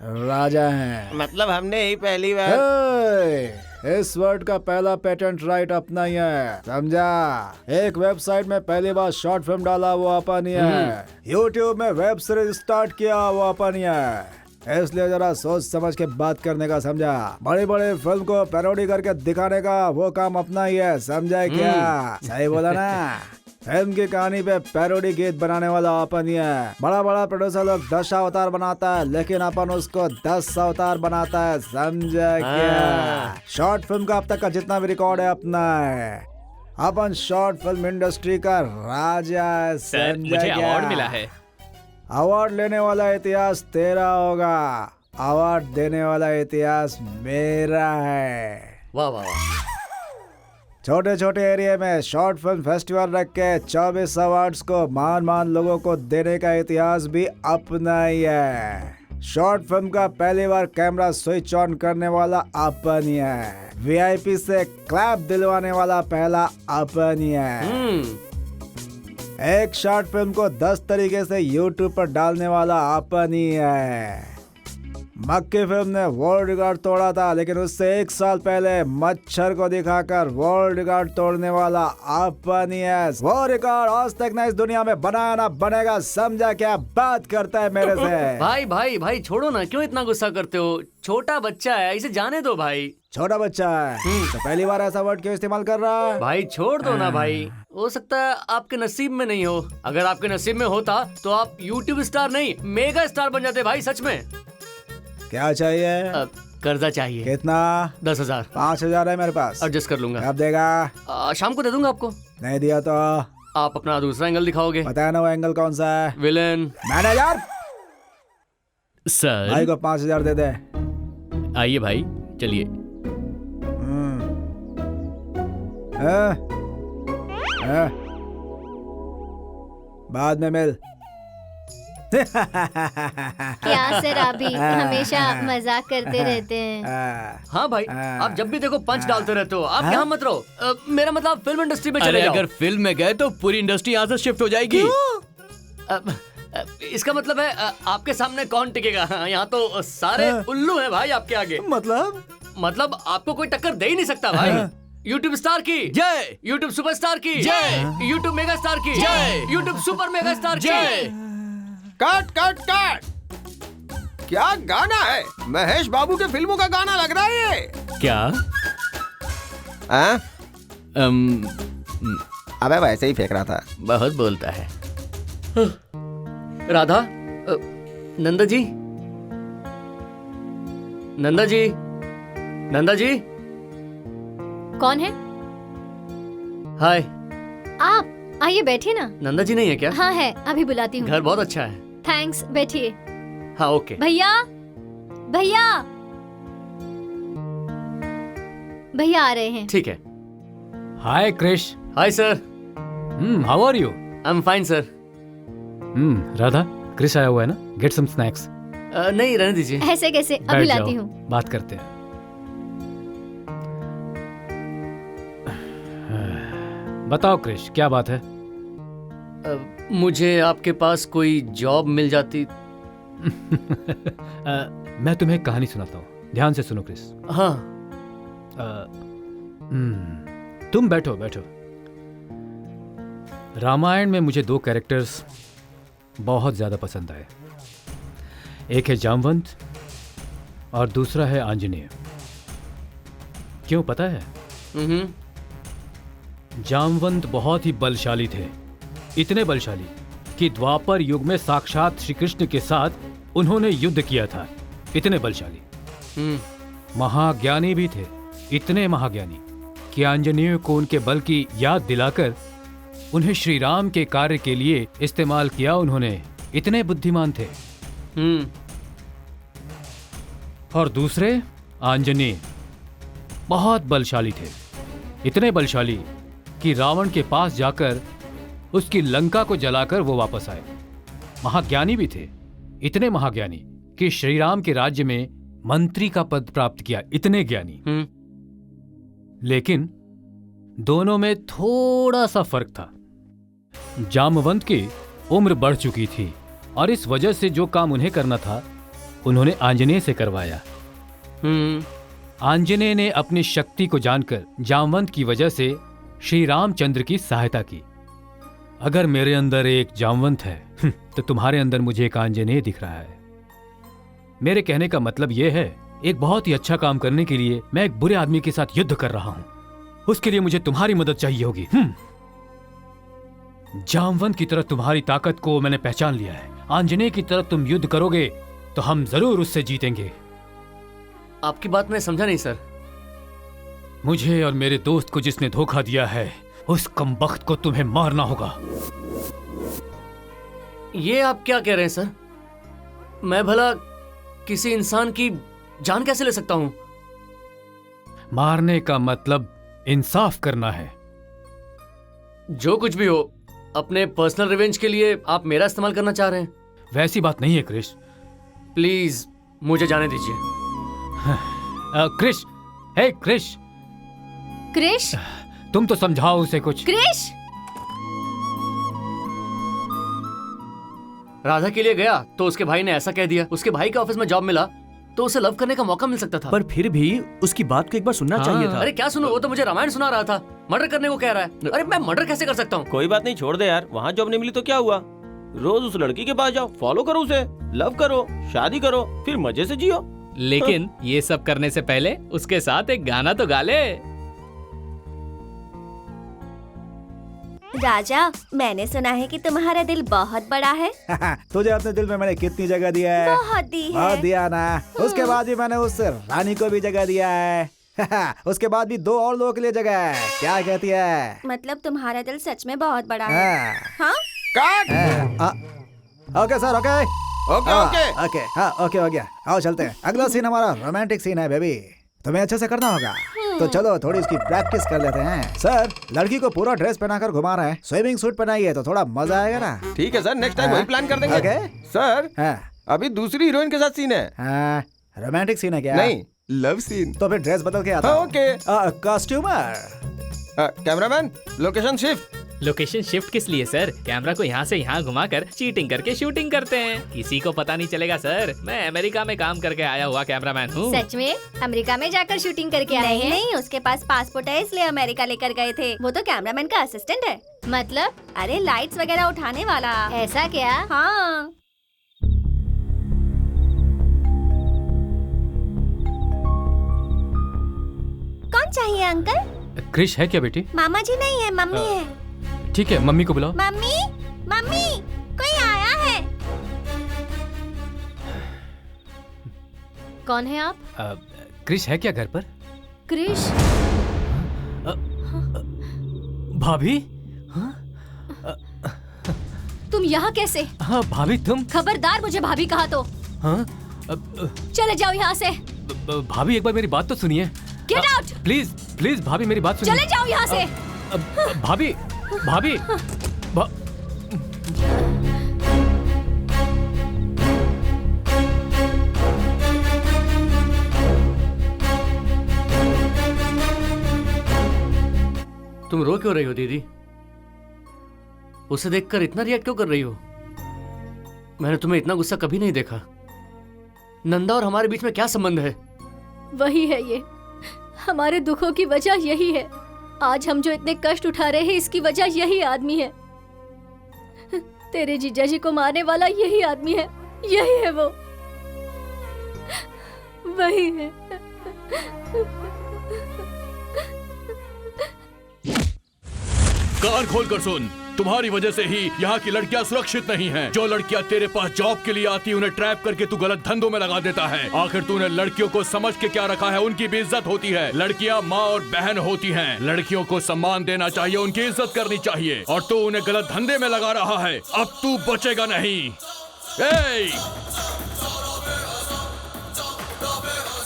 राजा हैं। मतलब हमने ही पहली बार। इस वर्ड का पहला पेटेंट राइट अपना ही है, समझा? एक वेबसाइट में पहली बार शॉर्ट फिल्म डाला वो अपन ही है। YouTube में वेब सीरीज स्टार्ट किया वो अपन ही है, इसलिए जरा सोच समझ के बात करने का, समझा? बड़ी बड़ी फिल्म को पैरोडी करके दिखाने का वो काम अपना ही है, समझा क्या? सही बोला ना? फिल्म की कहानी पे पैरोडी गीत बनाने वाला अपन ही है। बड़ा बड़ा प्रोड्यूसर लोग 10 अवतार बनाता है, लेकिन अपन उसको 10 अवतार बनाता है, समझा क्या? शॉर्ट फिल्म का अब तक का जितना भी रिकॉर्ड है अपना है। अपन शॉर्ट फिल्म इंडस्ट्री का राजा है, सर मुझे अवार्ड मिला है। अवार्ड लेने वाला इतिहास तेरा होगा, अवार्ड देने वाला इतिहास मेरा है। वाह वाह वाह। छोटे छोटे एरिया में शॉर्ट फिल्म फेस्टिवल रख के 24 अवार्ड्स को मान लोगों को देने का इतिहास भी अपना ही है। शॉर्ट फिल्म का पहली बार कैमरा स्विच ऑन करने वाला अपन ही है। VIP से क्लैप दिलवाने वाला पहला अपन ही है। एक शॉर्ट फिल्म को 10 तरीके से YouTube पर डालने वाला अपन ही है। मक्की फिल्म ने वर्ल्ड रिकॉर्ड तोड़ा था, लेकिन उससे 1 साल पहले मच्छर को दिखाकर वर्ल्ड रिकॉर्ड तोड़ने वाला अपन ही है। वो रिकॉर्ड आज तक ना इस दुनिया में बनाया ना बनेगा, समझा क्या? बात करता है मेरे से। भाई भाई भाई छोड़ो ना, क्यों इतना गुस्सा करते हो? छोटा बच्चा है, इसे जाने दो भाई। छोटा बच्चा है तो पहली बार ऐसा वर्ड क्यों इस्तेमाल कर रहा है? भाई छोड़ दो ना भाई, हो सकता है आपके नसीब में नहीं हो। अगर आपके नसीब में होता तो आप YouTube स्टार नहीं मेगा स्टार बन जाते भाई, सच में। क्या चाहिए? कर्जा चाहिए। कितना? 10,000। 5,000 है मेरे पास, एडजस्ट कर लूंगा। कब देगा? शाम को दे दूंगा आपको। नहीं दिया तो आप अपना दूसरा एंगल दिखाओगे। बताया ना वो एंगल कौन सा है? विलेन। मैनेजर सर भाई को 5,000 दे दे। आइए भाई चलिए। बाद में मिल। क्या सर आप भी हमेशा मजाक करते रहते हैं। हाँ भाई आप जब भी देखो पंच डालते रहते हो। आप यहाँ मत रहो, मेरा मतलब फिल्म इंडस्ट्री में चले जाओ। अगर फिल्म में गए तो पूरी इंडस्ट्री यहाँ से शिफ्ट हो जाएगी। इसका मतलब है आपके सामने कौन टिकेगा? यहाँ तो सारे उल्लू हैं भाई आपके आगे। मतलब आपको कोई टक्कर दे ही नहीं सकता भाई। यूट्यूब स्टार की जय, यूट्यूब सुपरस्टार की जय, यूट्यूब मेगा स्टार की जय, यूट्यूब सुपर मेगा स्टार की जय। Cut cut cut! क्या गाना है? महेश बाबू के फिल्मों का गाना लग रहा है ये। क्या? हाँ? अबे वैसे ही फेंक रहा था। बहुत बोलता है। राधा, नंदा जी, नंदा जी, नंदा जी। कौन है? हाय। आप आइए, बैठिए ना। नंदा जी नहीं है क्या? हाँ है, अभी बुलाती हूँ। घर बहुत अच्छा है। थैंक्स, बैठिए। हाँ ओके। भैया, भैया, भैया आ रहे हैं। ठीक है। Hi Krish. Hi sir. How are you? I am fine sir. Radha, Krish आया हुआ है ना, गेट सम स्नैक्स। नहीं, रहने दीजिए। ऐसे कैसे, अभी लाती हूँ। बात करते हैं। बताओ क्रिश, क्या बात है? मुझे आपके पास कोई जॉब मिल जाती। मैं तुम्हें एक कहानी सुनाता हूँ, ध्यान से सुनो क्रिस। हाँ। तुम बैठो बैठो। रामायण में मुझे 2 कैरेक्टर्स बहुत ज्यादा पसंद आए। एक है जामवंत और दूसरा है आंजनेय। क्यों पता है? जामवंत बहुत ही बलशाली थे, इतने बलशाली कि द्वापर युग में साक्षात श्री कृष्ण के साथ उन्होंने युद्ध किया था। इतने बलशाली। महाज्ञानी भी थे, इतने महाज्ञानी कि आंजनेय को उनके बल की याद दिलाकर उन्हें श्री राम के कार्य के लिए इस्तेमाल किया उन्होंने। इतने बुद्धिमान थे। और दूसरे आंजनेय बहुत बलशाली थे, इतने बलशाली कि रावण के पास जाकर उसकी लंका को जलाकर वो वापस आए। महाज्ञानी भी थे, इतने महाज्ञानी कि श्री राम के राज्य में मंत्री का पद प्राप्त किया। इतने ज्ञानी। लेकिन दोनों में थोड़ा सा फर्क था। जामवंत की उम्र बढ़ चुकी थी और इस वजह से जो काम उन्हें करना था उन्होंने आंजनेय से करवाया। आंजनेय ने अपनी शक्ति को जानकर जामवंत की वजह से श्री रामचंद्र की सहायता की। अगर मेरे अंदर एक जामवंत है तो तुम्हारे अंदर मुझे एक आंजनेय दिख रहा है। मेरे कहने का मतलब यह है, एक बहुत ही अच्छा काम करने के लिए मैं एक बुरे आदमी के साथ युद्ध कर रहा हूं। उसके लिए मुझे तुम्हारी मदद चाहिए होगी। जामवंत की तरह तुम्हारी ताकत को मैंने पहचान लिया है। आंजनेय की तरह तुम युद्ध करोगे तो हम जरूर उससे जीतेंगे। आपकी बात मैं समझा नहीं सर। मुझे और मेरे दोस्त को जिसने धोखा दिया है उस कमबख्त को तुम्हें मारना होगा। ये आप क्या कह रहे हैं सर? मैं भला किसी इंसान की जान कैसे ले सकता हूं? मारने का मतलब इंसाफ करना है। जो कुछ भी हो, अपने पर्सनल रिवेंज के लिए आप मेरा इस्तेमाल करना चाह रहे हैं? वैसी बात नहीं है क्रिश। प्लीज मुझे जाने दीजिए। क्रिश, हे क्रिश। क्रिश, तुम तो समझाओ उसे कुछ। क्रिश, राधा के लिए गया तो उसके भाई ने ऐसा कह दिया। उसके भाई के ऑफिस में जॉब मिला तो उसे लव करने का मौका मिल सकता था। पर फिर भी उसकी बात को एक बार सुनना चाहिए था। अरे क्या सुनो, वो तो मुझे रामायण सुना रहा था। मर्डर करने को कह रहा है। अरे मैं मर्डर कैसे कर सकता हूँ? कोई बात नहीं, छोड़ दे यार। वहाँ जॉब नहीं मिली तो क्या हुआ? रोज उस लड़की के पास जाओ, फॉलो करो उसे, लव करो, शादी करो, फिर मजे से जियो। लेकिन ये सब करने से पहले उसके साथ एक गाना तो गा ले। राजा, मैंने सुना है कि तुम्हारा दिल बहुत बड़ा है। तुझे अपने दिल में मैंने कितनी जगह दिया है? बहुत दी है। बहुत दिया ना। उसके बाद भी मैंने उस रानी को भी जगह दिया है। उसके बाद भी 2 और लोगों के लिए जगह है। क्या कहती है? मतलब तुम्हारा दिल सच में बहुत बड़ा है। हाँ? Okay sir, okay okay okay okay. हाँ ओके, हो गया। आओ चलते हैं। अगला सीन हमारा रोमांटिक सीन है बेबी। तुम्हें अच्छे से करना होगा। तो चलो थोड़ी इसकी प्रैक्टिस कर लेते हैं। सर, लड़की को पूरा ड्रेस पहनाकर घुमा रहा है। स्विमिंग सूट पहनाइए तो थोड़ा मजा आएगा ना। ठीक है सर, नेक्स्ट टाइम वही प्लान कर देंगे। ओके सर, हाँ अभी दूसरी हीरोइन के साथ सीन है। हाँ, रोमांटिक सीन है क्या? नहीं, लव सीन। तो फिर ड्रेस बदल के आता हूँ। Okay. Costumer, cameraman, location shift. Location shift किस लिए सर? कैमरा को यहाँ से यहाँ घुमाकर चीटिंग करके शूटिंग करते हैं। किसी को पता नहीं चलेगा सर। मैं अमेरिका में काम करके आया हुआ कैमरामैन हूँ। सच में अमेरिका में जाकर शूटिंग करके आए हैं? नहीं, उसके पास पासपोर्ट है इसलिए अमेरिका लेकर गए थे। वो तो कैमरामैन का असिस्टेंट है। मतलब? अरे लाइट्स वगैरह उठाने वाला। ऐसा क्या? हाँ। कौन चाहिए अंकल? क्रिश है क्या बेटी? मामा जी नहीं है, मम्मी है। ठीक है, मम्मी को बुलाओ। मम्मी, मम्मी, कोई आया है। कौन है आप? क्रिश है क्या घर पर? क्रिश? भाभी? तुम यहाँ कैसे? हाँ भाभी तुम? खबरदार मुझे भाभी कहा तो। हाँ? चले जाओ यहाँ से। भाभी एक बार मेरी बात तो सुनिए। Get out! प्लीज प्लीज भाभी मेरी बात सुनिए। चले जाओ यहाँ से। भाभी भाभी तुम रो क्यों रही हो दीदी? उसे देखकर इतना रिएक्ट क्यों कर रही हो? मैंने तुम्हें इतना गुस्सा कभी नहीं देखा। नंदा और हमारे बीच में क्या संबंध है? वही है ये, हमारे दुखों की वजह यही है। आज हम जो इतने कष्ट उठा रहे हैं इसकी वजह यही आदमी है। तेरे जीजा जी को मारने वाला यही आदमी है, यही है वो, वही है। कान खोल कर सुन, तुम्हारी वजह से ही यहाँ की लड़कियाँ सुरक्षित नहीं हैं। जो लड़कियाँ तेरे पास जॉब के लिए आती, उन्हें ट्रैप करके तू गलत धंधों में लगा देता है। आखिर तूने लड़कियों को समझ के क्या रखा है? उनकी भी इज्जत होती है। लड़कियाँ माँ और बहन होती हैं। लड़कियों को सम्मान देना चाहिए, उनकी इज्जत करनी चाहिए। और तू उन्हें गलत धंधे में लगा रहा है। अब तू बचेगा नहीं।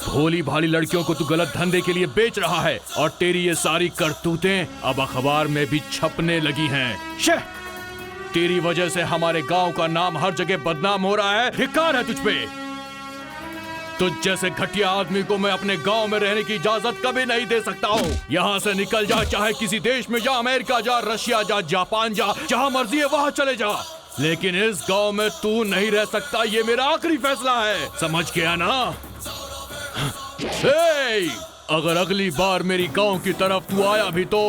भोली भाली लड़कियों को तू गलत धंधे के लिए बेच रहा है और तेरी ये सारी करतूतें अब अखबार में भी छपने लगी हैं। तेरी वजह से हमारे गांव का नाम हर जगह बदनाम हो रहा है। धिक्कार है तुझ पे। तुझ जैसे घटिया आदमी को मैं अपने गांव में रहने की इजाजत कभी नहीं दे सकता हूँ। यहाँ से निकल जा, चाहे किसी देश में जा, अमेरिका जा, रशिया जा, जापान जा, जहाँ मर्जी है वहाँ चले जा, लेकिन इस गांव में तू नहीं रह सकता। ये मेरा आखिरी फैसला है, समझ गया ना? अगर अगली बार मेरी गांव की तरफ तू आया भी तो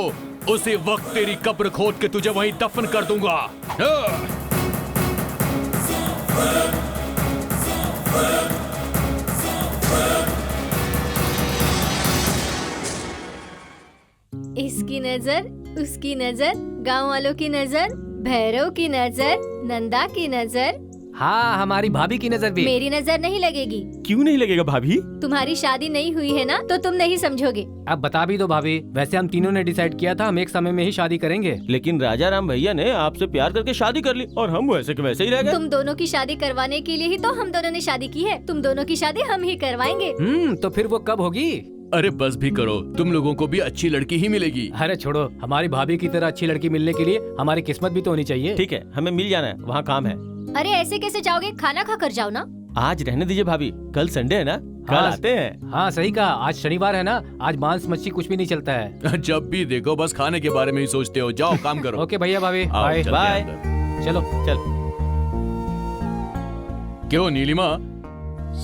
उसी वक्त तेरी कब्र खोद के तुझे वहीं दफन कर दूंगा। इसकी नजर, उसकी नजर, गांव वालों की नजर, भैरव की नजर, नंदा की नजर, हाँ हमारी भाभी की नजर भी। मेरी नजर नहीं लगेगी। क्यों नहीं लगेगा भाभी? तुम्हारी शादी नहीं हुई है ना, तो तुम नहीं समझोगे। अब बता भी दो भाभी। वैसे हम तीनों ने डिसाइड किया था हम एक समय में ही शादी करेंगे। लेकिन राजा राम भैया ने आपसे प्यार करके शादी कर ली और हम वैसे के वैसे ही रह गए। तुम दोनों की शादी करवाने के लिए ही तो हम दोनों ने शादी की है। तुम दोनों की शादी हम ही करवाएंगे। तो फिर वो कब होगी? अरे बस भी करो, तुम लोगों को भी अच्छी लड़की ही मिलेगी। अरे छोड़ो, हमारी भाभी की तरह अच्छी लड़की मिलने के लिए हमारी किस्मत भी तो होनी चाहिए। ठीक है, हमें मिल जाना है, वहाँ काम है। अरे ऐसे कैसे जाओगे? खाना खा कर जाओ ना। आज रहने दीजिए भाभी, कल संडे है ना, कल आते हैं। हाँ सही कहा, आज शनिवार है ना, आज मांस मच्छी कुछ भी नहीं चलता है। जब भी देखो बस खाने के बारे में ही सोचते हो। जाओ काम करो। ओके भैया भाभी, बाय बाय। चलो चल। क्यों नीलिमा,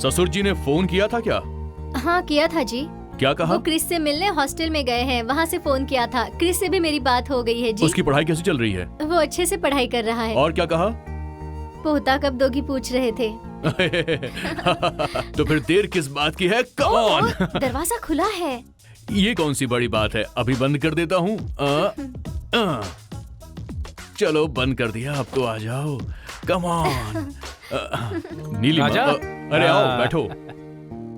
ससुर जी ने फोन किया था क्या? हाँ किया था जी। क्या कहा? वो क्रिस से मिलने हॉस्टल में गए हैं, वहाँ से फोन किया था। क्रिस से भी मेरी बात हो गई है जी। उसकी पढ़ाई कैसी चल रही है? वो अच्छे से पढ़ाई कर रहा है। और क्या कहा? पोता कब दोगी पूछ रहे थे। तो फिर देर किस बात की है? Come on. दरवाजा खुला है। ये कौन सी बड़ी बात है, अभी बंद कर देता हूँ। चलो बंद कर दिया, अब तो आ जाओ। Come on. नीलिमा, अरे आओ बैठो।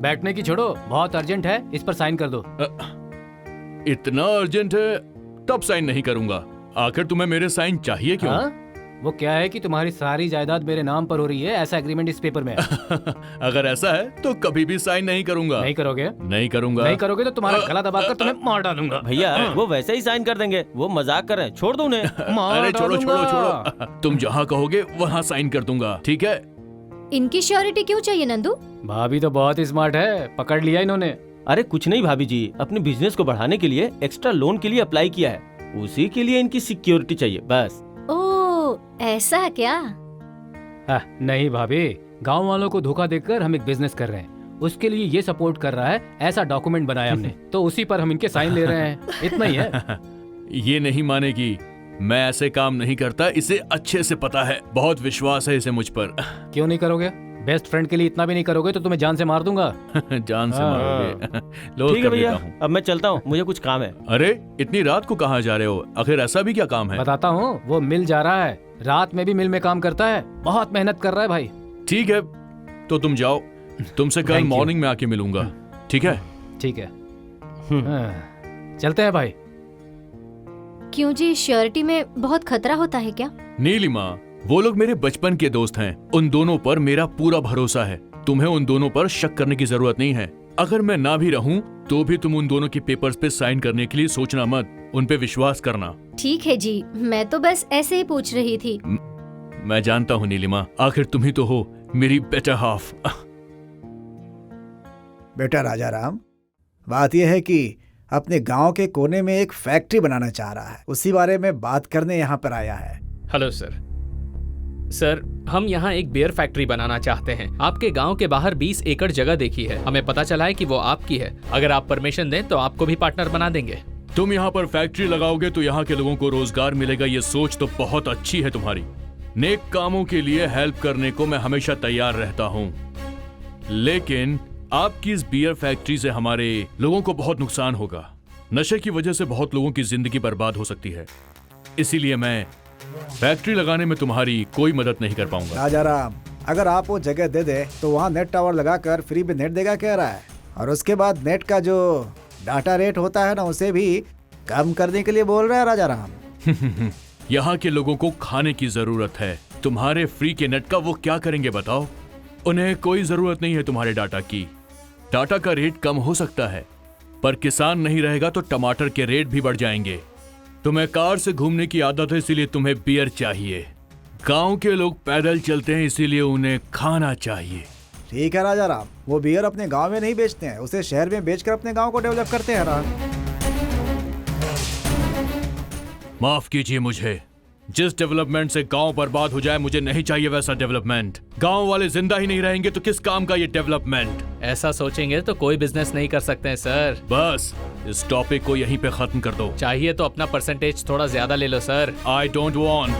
बैठने की छोड़ो, बहुत अर्जेंट है, इस पर साइन कर दो। इतना अर्जेंट है तब साइन नहीं करूंगा। आखिर तुम्हें मेरे साइन चाहिए क्यों? वो क्या है कि तुम्हारी सारी जायदाद मेरे नाम पर हो रही है, ऐसा एग्रीमेंट इस पेपर में है। अगर ऐसा है तो कभी भी साइन नहीं करूंगा। नहीं करोगे? नहीं करूंगा। नहीं करोगे तो तुम्हारा गला दबाकर तुम्हें मार डालूंगा। भैया वो वैसे ही साइन कर देंगे, वो मजाक कर रहे हैं, छोड़ दो उन्हें। अरे छोड़ो छोड़ो छोड़ो, तुम जहाँ कहोगे वहाँ साइन कर दूंगा, ठीक है? इनकी श्योरिटी क्यों चाहिए नंदू? भाभी तो बहुत स्मार्ट है, पकड़ लिया इन्होंने। अरे कुछ नहीं भाभी जी, अपने बिजनेस को बढ़ाने के लिए एक्स्ट्रा लोन के लिए अप्लाई किया है। उसी के लिए इनकी सिक्योरिटी चाहिए बस। ओ ऐसा क्या? नहीं भाभी, गांव वालों को धोखा देकर हम एक बिजनेस कर रहे हैं, उसके लिए ये सपोर्ट कर रहा है, ऐसा डॉक्यूमेंट बनाया हमने तो उसी पर हम इनके साइन ले रहे हैं, इतना ही है। ये नहीं मानेगी, मैं ऐसे काम नहीं करता, इसे अच्छे से पता है, बहुत विश्वास है इसे मुझ पर। क्यों नहीं करोगे? बेस्ट फ्रेंड के लिए इतना भी नहीं करोगे तो तुम्हें जान से मार दूंगा। जान से मारोगे? ठीक है भैया, अब मैं चलता हूँ, मुझे कुछ काम है। अरे इतनी रात को कहाँ जा रहे हो? आखिर ऐसा भी क्या काम है? बताता हूँ, वो मिल जा रहा है, रात में भी मिल में काम करता है, बहुत मेहनत कर रहा है भाई। ठीक है तो तुम जाओ, तुमसे कल Thank you. मॉर्निंग में आके मिलूंगा, ठीक है? ठीक है, चलते हैं भाई। क्यों जी, श्योरिटी में बहुत खतरा होता है क्या? नीलिमा, वो लोग मेरे बचपन के दोस्त हैं, उन दोनों पर मेरा पूरा भरोसा है, तुम्हें उन दोनों पर शक करने की जरूरत नहीं है। अगर मैं ना भी रहूं तो भी तुम उन दोनों के पेपर्स पे साइन करने के लिए सोचना मत, उन पे विश्वास करना। ठीक है जी, मैं तो बस ऐसे ही पूछ रही थी। मैं जानता हूँ नीलिमा, आखिर तुम ही तो हो मेरी बेटर हाफ। बेटा राजा राम, बात यह है कि अपने गांव के कोने में एक फैक्ट्री बनाना चाह रहा है, उसी बारे में बात करने यहाँ पर आया है। Hello sir. सर, हम यहाँ एक बियर फैक्ट्री बनाना चाहते हैं। आपके गांव के बाहर 20 एकड़ जगह देखी है, हमें पता चला है कि वो आपकी है। अगर आप परमिशन दें तो आपको भी पार्टनर बना देंगे। तुम यहाँ पर फैक्ट्री लगाओगे तो यहाँ के लोगों को रोजगार मिलेगा, ये सोच तो बहुत अच्छी है तुम्हारी। नेक कामों के लिए हेल्प करने को मैं हमेशा तैयार रहता हूँ, लेकिन आपकी इस बियर फैक्ट्री से हमारे लोगों को बहुत नुकसान होगा। नशे की वजह से बहुत लोगों की जिंदगी बर्बाद हो सकती है, इसीलिए मैं फैक्ट्री लगाने में तुम्हारी कोई मदद नहीं कर पाऊंगा। राजा राम, अगर आप वो जगह दे दे तो वहाँ नेट टावर लगाकर फ्री में नेट देगा कह रहा है, और उसके बाद नेट का जो डाटा रेट होता है ना, उसे भी कम करने के लिए बोल रहा है राजा राम। यहाँ के लोगों को खाने की जरूरत है, तुम्हारे फ्री के नेट का वो क्या करेंगे बताओ? उन्हें कोई जरूरत नहीं है तुम्हारे डाटा की। डाटा का रेट कम हो सकता है, पर किसान नहीं रहेगा तो टमाटर के रेट भी बढ़ जाएंगे। तुम्हें कार से घूमने की आदत है, इसीलिए तुम्हें बियर चाहिए। गांव के लोग पैदल चलते हैं, इसीलिए उन्हें खाना चाहिए। ठीक है राजा राम, वो बियर अपने गांव में नहीं बेचते हैं, उसे शहर में बेचकर अपने गांव को डेवलप करते हैं राम। माफ कीजिए मुझे, जिस डेवलपमेंट से गांव बर्बाद हो जाए मुझे नहीं चाहिए वैसा डेवलपमेंट। गांव वाले जिंदा ही नहीं रहेंगे तो किस काम का ये डेवलपमेंट? ऐसा सोचेंगे तो कोई बिजनेस नहीं कर सकते हैं सर। बस इस टॉपिक को यहीं पे खत्म कर दो। चाहिए तो अपना परसेंटेज थोड़ा ज्यादा ले लो सर। I don't want.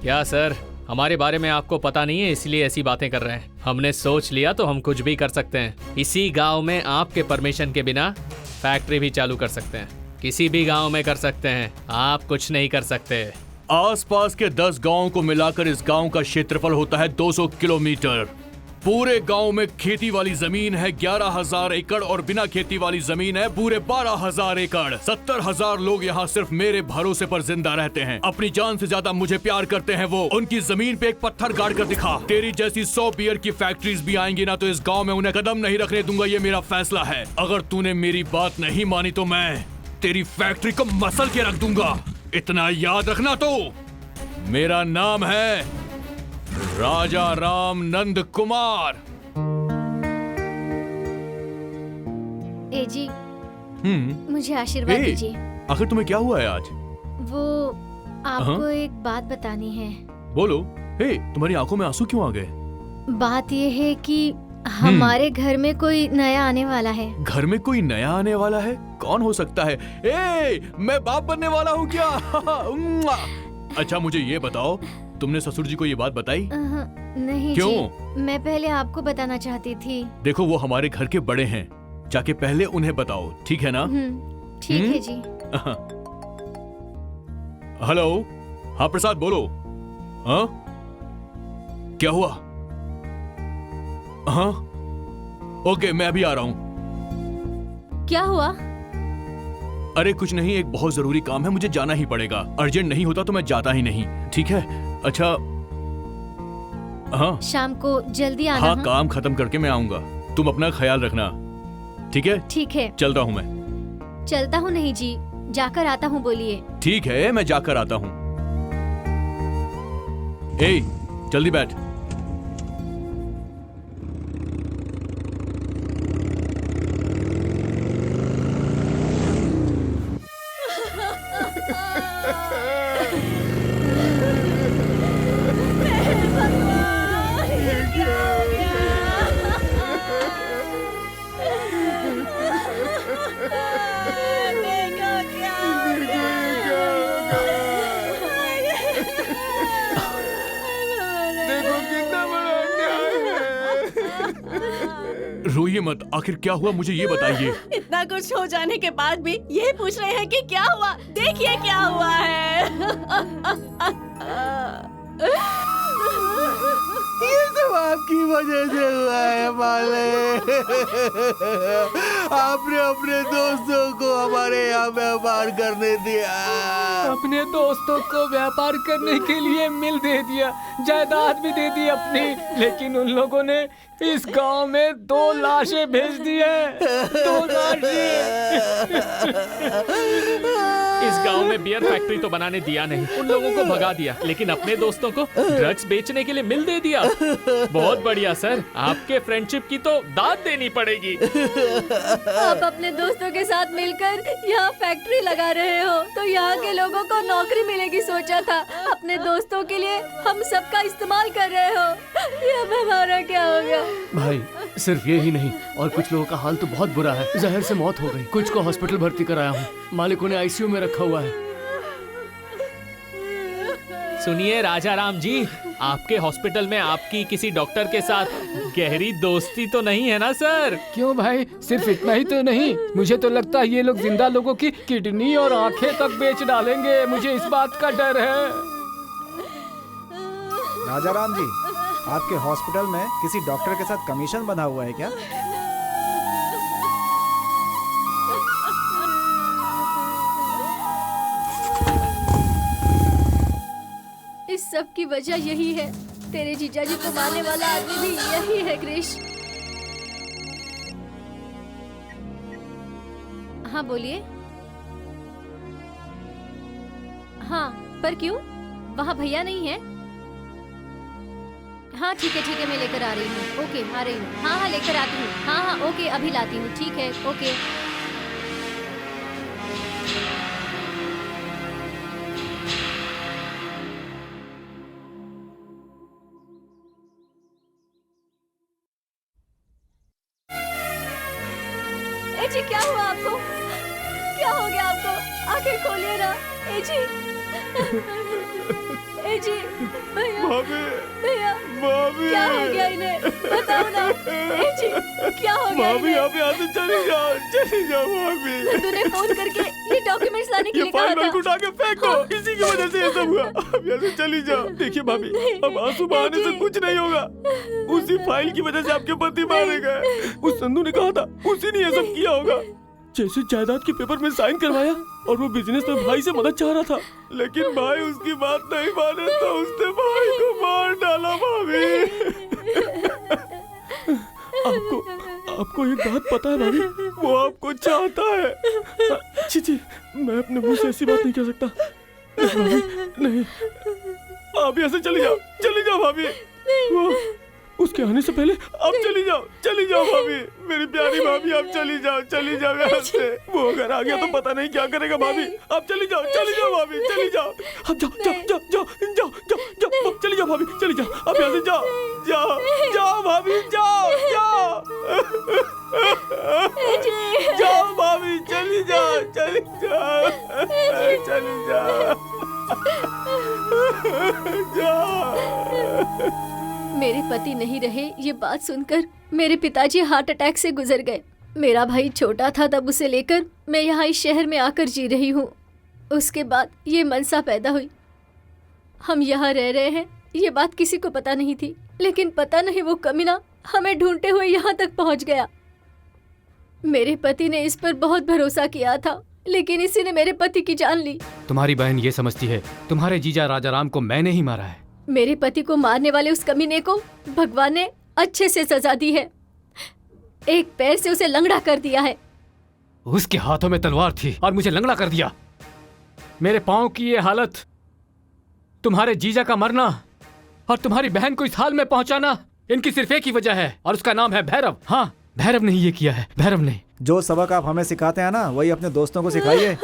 क्या सर, हमारे बारे में आपको पता नहीं है इसलिए ऐसी बातें कर रहे हैं। हमने सोच लिया तो हम कुछ भी कर सकते हैं। इसी गांव में आपके परमिशन के बिना फैक्ट्री भी चालू कर सकते हैं, किसी भी गांव में कर सकते हैं, आप कुछ नहीं कर सकते। आसपास के 10 गांवों को मिलाकर इस गांव का क्षेत्रफल होता है 200 किलोमीटर। पूरे गांव में खेती वाली जमीन है 11,000 एकड़ और बिना खेती वाली जमीन है पूरे 12,000 एकड़। 70,000 लोग यहाँ सिर्फ मेरे भरोसे पर जिंदा रहते हैं। अपनी जान से ज्यादा मुझे प्यार करते हैं वो। उनकी जमीन पे एक पत्थर गाड़ कर दिखा। तेरी जैसी 100 बियर की फैक्ट्रीज भी आएंगी ना तो इस गाँव में उन्हें कदम नहीं रखने दूंगा, ये मेरा फैसला है। अगर तूने मेरी बात नहीं मानी तो मैं तेरी फैक्ट्री को मसल के रख दूंगा, इतना याद रखना। तो मेरा नाम है राजा राम नंद कुमार। ए जी, मुझे आशीर्वाद दीजिए। आखिर तुम्हें क्या हुआ है आज? वो आपको एक बात बतानी है। बोलो। हे, तुम्हारी आंखों में आंसू क्यों आ गए? बात ये है कि हमारे घर में कोई नया आने वाला है। घर में कोई नया आने वाला है? कौन हो सकता है? मैं बाप बनने वाला हूँ क्या? अच्छा मुझे ये बताओ, तुमने ससुर जी को ये बात बताई? नहीं क्यों? जी, मैं पहले आपको बताना चाहती थी। देखो वो हमारे घर के बड़े हैं, जाके पहले उन्हें बताओ, ठीक है ना? ठीक है जी। हेलो, हाँ प्रसाद बोलो। हाँ क्या हुआ? हाँ ओके, मैं अभी आ रहा हूँ। क्या हुआ? अरे कुछ नहीं, एक बहुत जरूरी काम है, मुझे जाना ही पड़ेगा। अर्जेंट नहीं होता तो मैं जाता ही नहीं, ठीक है? अच्छा हाँ शाम को जल्दी आना। हाँ काम खत्म करके मैं आऊंगा, तुम अपना ख्याल रखना, ठीक है? ठीक है, चलता हूँ मैं। चलता हूँ नहीं जी, जाकर आता हूँ बोलिए। ठीक है मैं जाकर आता हूँ। ए जल्दी बैठ। रोइए मत, आखिर क्या हुआ मुझे ये बताइए। इतना कुछ हो जाने के बाद भी ये पूछ रहे हैं कि क्या हुआ। देखिए क्या हुआ है। ये सब आपकी वजह से हुआ है माले। आपने अपने दोस्तों को हमारे यहाँ व्यापार करने दिया। अपने दोस्तों को व्यापार करने के लिए मिल दे दिया, जायदाद भी दे दी अपनी, लेकिन उन लोगों ने इस गांव में 2 लाशें भेज दी है। 2 लाशें। इस गांव में बियर फैक्ट्री तो बनाने दिया नहीं, उन लोगों को भगा दिया, लेकिन अपने दोस्तों को ड्रग्स बेचने के लिए मिल दे दिया। बहुत बढ़िया सर, आपके फ्रेंडशिप की तो दाद देनी पड़ेगी। आप अपने दोस्तों के साथ मिलकर यहाँ फैक्ट्री लगा रहे हो तो यहाँ के लोगों को नौकरी मिलेगी सोचा था। अपने दोस्तों के लिए हम सबका इस्तेमाल कर रहे हो। ये अब हमारा क्या हो गया? भाई सिर्फ ये ही नहीं, और कुछ लोगों का हाल तो बहुत बुरा है। जहर से मौत हो गई, कुछ को हॉस्पिटल भर्ती कराया हूँ, मालिकों ने आईसीयू में रखा हुआ है। सुनिए राजा राम जी, आपके हॉस्पिटल में आपकी किसी डॉक्टर के साथ गहरी दोस्ती तो नहीं है ना सर? क्यों भाई, सिर्फ इतना ही तो नहीं, मुझे तो लगता है ये लोग जिंदा लोगों की किडनी और आंखें तक बेच डालेंगे। मुझे इस बात का डर है। राजा राम जी, आपके हॉस्पिटल में किसी डॉक्टर के साथ कमीशन बना हुआ है क्या? इस सब की वजह यही है। तेरे जीजाजी को मारने वाला आदमी भी यही है क्रिश। हाँ बोलिए। हाँ पर क्यों? वहाँ भैया नहीं है? हाँ ठीक है मैं लेकर आ रही हूँ। ओके आ रही हूँ। हाँ लेकर आती हूँ। हाँ ओके अभी लाती हूँ। ठीक है ओके। ए जी क्या हुआ आपको? क्या हो गया आपको? आंखें खोलिए ना। ए जी भैया भैया क्या हो गया इन्हें? बताओ ना। ए जी क्या हो गया इन्हें? आप यहाँ से चली जाओ भाभी। नंदू ने फोन करके ये डॉक्यूमेंट्स लाने के लिए कहा था। उठा के फेंक दो, इसी की वजह से ये सब हुआ। अब यहाँ से चली जाओ। देखिए भाभी, अब आंसू बहाने से कुछ नहीं होगा। उसी फाइल की वजह से आपके पति मारे गए। उस संधू ने कहा था, उसी ने ये सब किया होगा। जैसे जायदाद के पेपर में साइन करवाया और वो बिजनेस में भाई से मदद चाह रहा था, लेकिन भाई उसकी बात नहीं माने तो उसने भाई को मार डाला। भाभी आपको एक बात पता है भाभी, वो आपको चाहता है। छी, मैं अपने मुंह से ऐसी बात नहीं कह सकता। भाभी नहीं, आप यहाँ से चली जाओ भाभी। वो उसके आने से पहले आप चली जाओ भाभी। मेरी प्यारी भाभी, आप चली जाओ यहाँ से। वो अगर आ गया तो पता नहीं क्या करेगा भाभी। आप चली जाओ भाभी, चली जाओ। अब जाओ चली जाओ भाभी, चली जाओ। आप यहाँ से जाओ भाभी, जाओ भाभी, चली जाओ। मेरे पति नहीं रहे, ये बात सुनकर मेरे पिताजी हार्ट अटैक से गुजर गए। मेरा भाई छोटा था तब उसे लेकर मैं यहाँ इस शहर में आकर जी रही हूँ। उसके बाद ये मनसा पैदा हुई। हम यहाँ रह रहे हैं, ये बात किसी को पता नहीं थी, लेकिन पता नहीं वो कमीना हमें ढूंढते हुए यहाँ तक पहुँच गया। मेरे पति ने इस पर बहुत भरोसा किया था, लेकिन इसी ने मेरे पति की जान ली। तुम्हारी बहन ये समझती है तुम्हारे जीजा राजा राम को मैंने ही मारा है। मेरे पति को मारने वाले उस कमीने को भगवान ने अच्छे से सजा दी है। एक पैर से उसे लंगड़ा कर दिया है। उसके हाथों में तलवार थी और मुझे लंगड़ा कर दिया। मेरे पांव की ये हालत, तुम्हारे जीजा का मरना और तुम्हारी बहन को इस हाल में पहुंचाना, इनकी सिर्फ एक ही वजह है और उसका नाम है भैरव। हाँ, भैरव ने ये किया है, भैरव ने। जो सबक आप हमें सिखाते हैं ना, वही अपने दोस्तों को सिखाइए।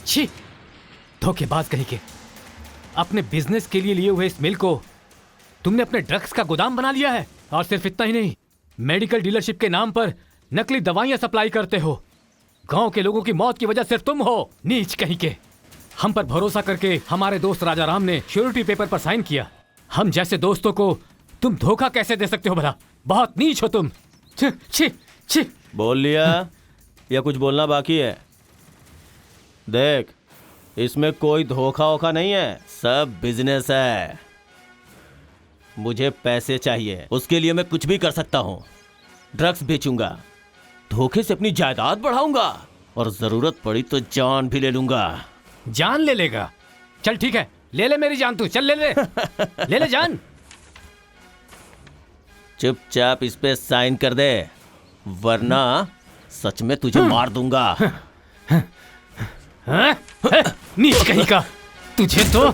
छी, धोखेबाज कहीं के। अपने बिजनेस के लिए हुए इस मिल को तुमने अपने ड्रग्स का गोदाम बना लिया है। और सिर्फ इतना ही नहीं, मेडिकल डीलरशिप के नाम पर नकली दवाइयां सप्लाई करते हो। गांव के लोगों की मौत की वजह सिर्फ तुम हो, नीच कहीं के। हम पर भरोसा करके हमारे दोस्त राजा राम ने श्योरिटी पेपर पर साइन किया। हम जैसे दोस्तों को तुम धोखा कैसे दे सकते हो भला? बहुत नीच हो तुम। छी छी छी। बोल लिया या कुछ बोलना बाकी है? देख, इसमें कोई धोखा वोखा नहीं है, सब बिजनेस है। मुझे पैसे चाहिए, उसके लिए मैं कुछ भी कर सकता हूँ। ड्रग्स बेचूंगा, धोखे से अपनी जायदाद बढ़ाऊंगा और जरूरत पड़ी तो जान भी ले लूंगा। जान ले लेगा? चल ठीक है, ले ले मेरी जान तू, चल ले ले ले ले जान। चुपचाप इस पे साइन कर दे, वरना सच में तुझे मार दूंगा। नीच कहीं का, तुझे तो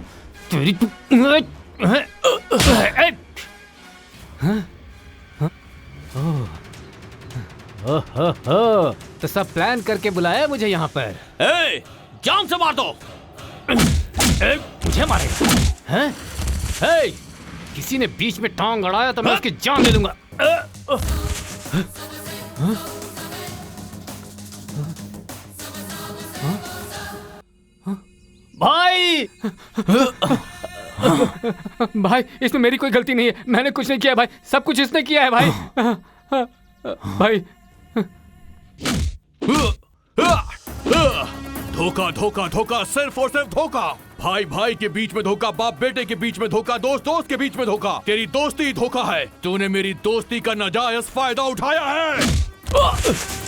तेरी तो सब प्लान करके बुलाया मुझे यहाँ पर। जान से मार दो। मुझे मारेगा? हैं? किसी ने बीच में टांग अड़ाया तो मैं उसकी जान ले लूंगा। भाई भाई, इसमें मेरी कोई गलती नहीं है, मैंने कुछ नहीं किया भाई, सब कुछ इसने किया है भाई। भाई धोखा धोखा धोखा, सिर्फ और सिर्फ धोखा। भाई भाई के बीच में धोखा, बाप बेटे के बीच में धोखा, दोस्त दोस्त के बीच में धोखा। तेरी दोस्ती ही धोखा है। तूने मेरी दोस्ती का नाजायज फायदा उठाया है।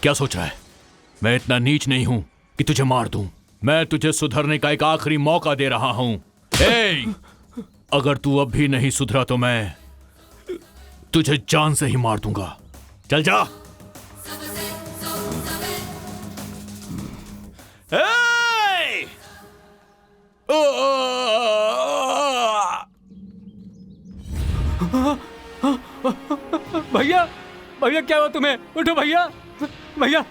क्या सोच रहा है? मैं इतना नीच नहीं हूं कि तुझे मार दूं। मैं तुझे सुधरने का एक आखिरी मौका दे रहा हूं। अगर तू अब भी नहीं सुधरा तो मैं तुझे जान से ही मार दूंगा। चल जा। भैया भैया क्या हुआ तुम्हें? उठो भैया भैया।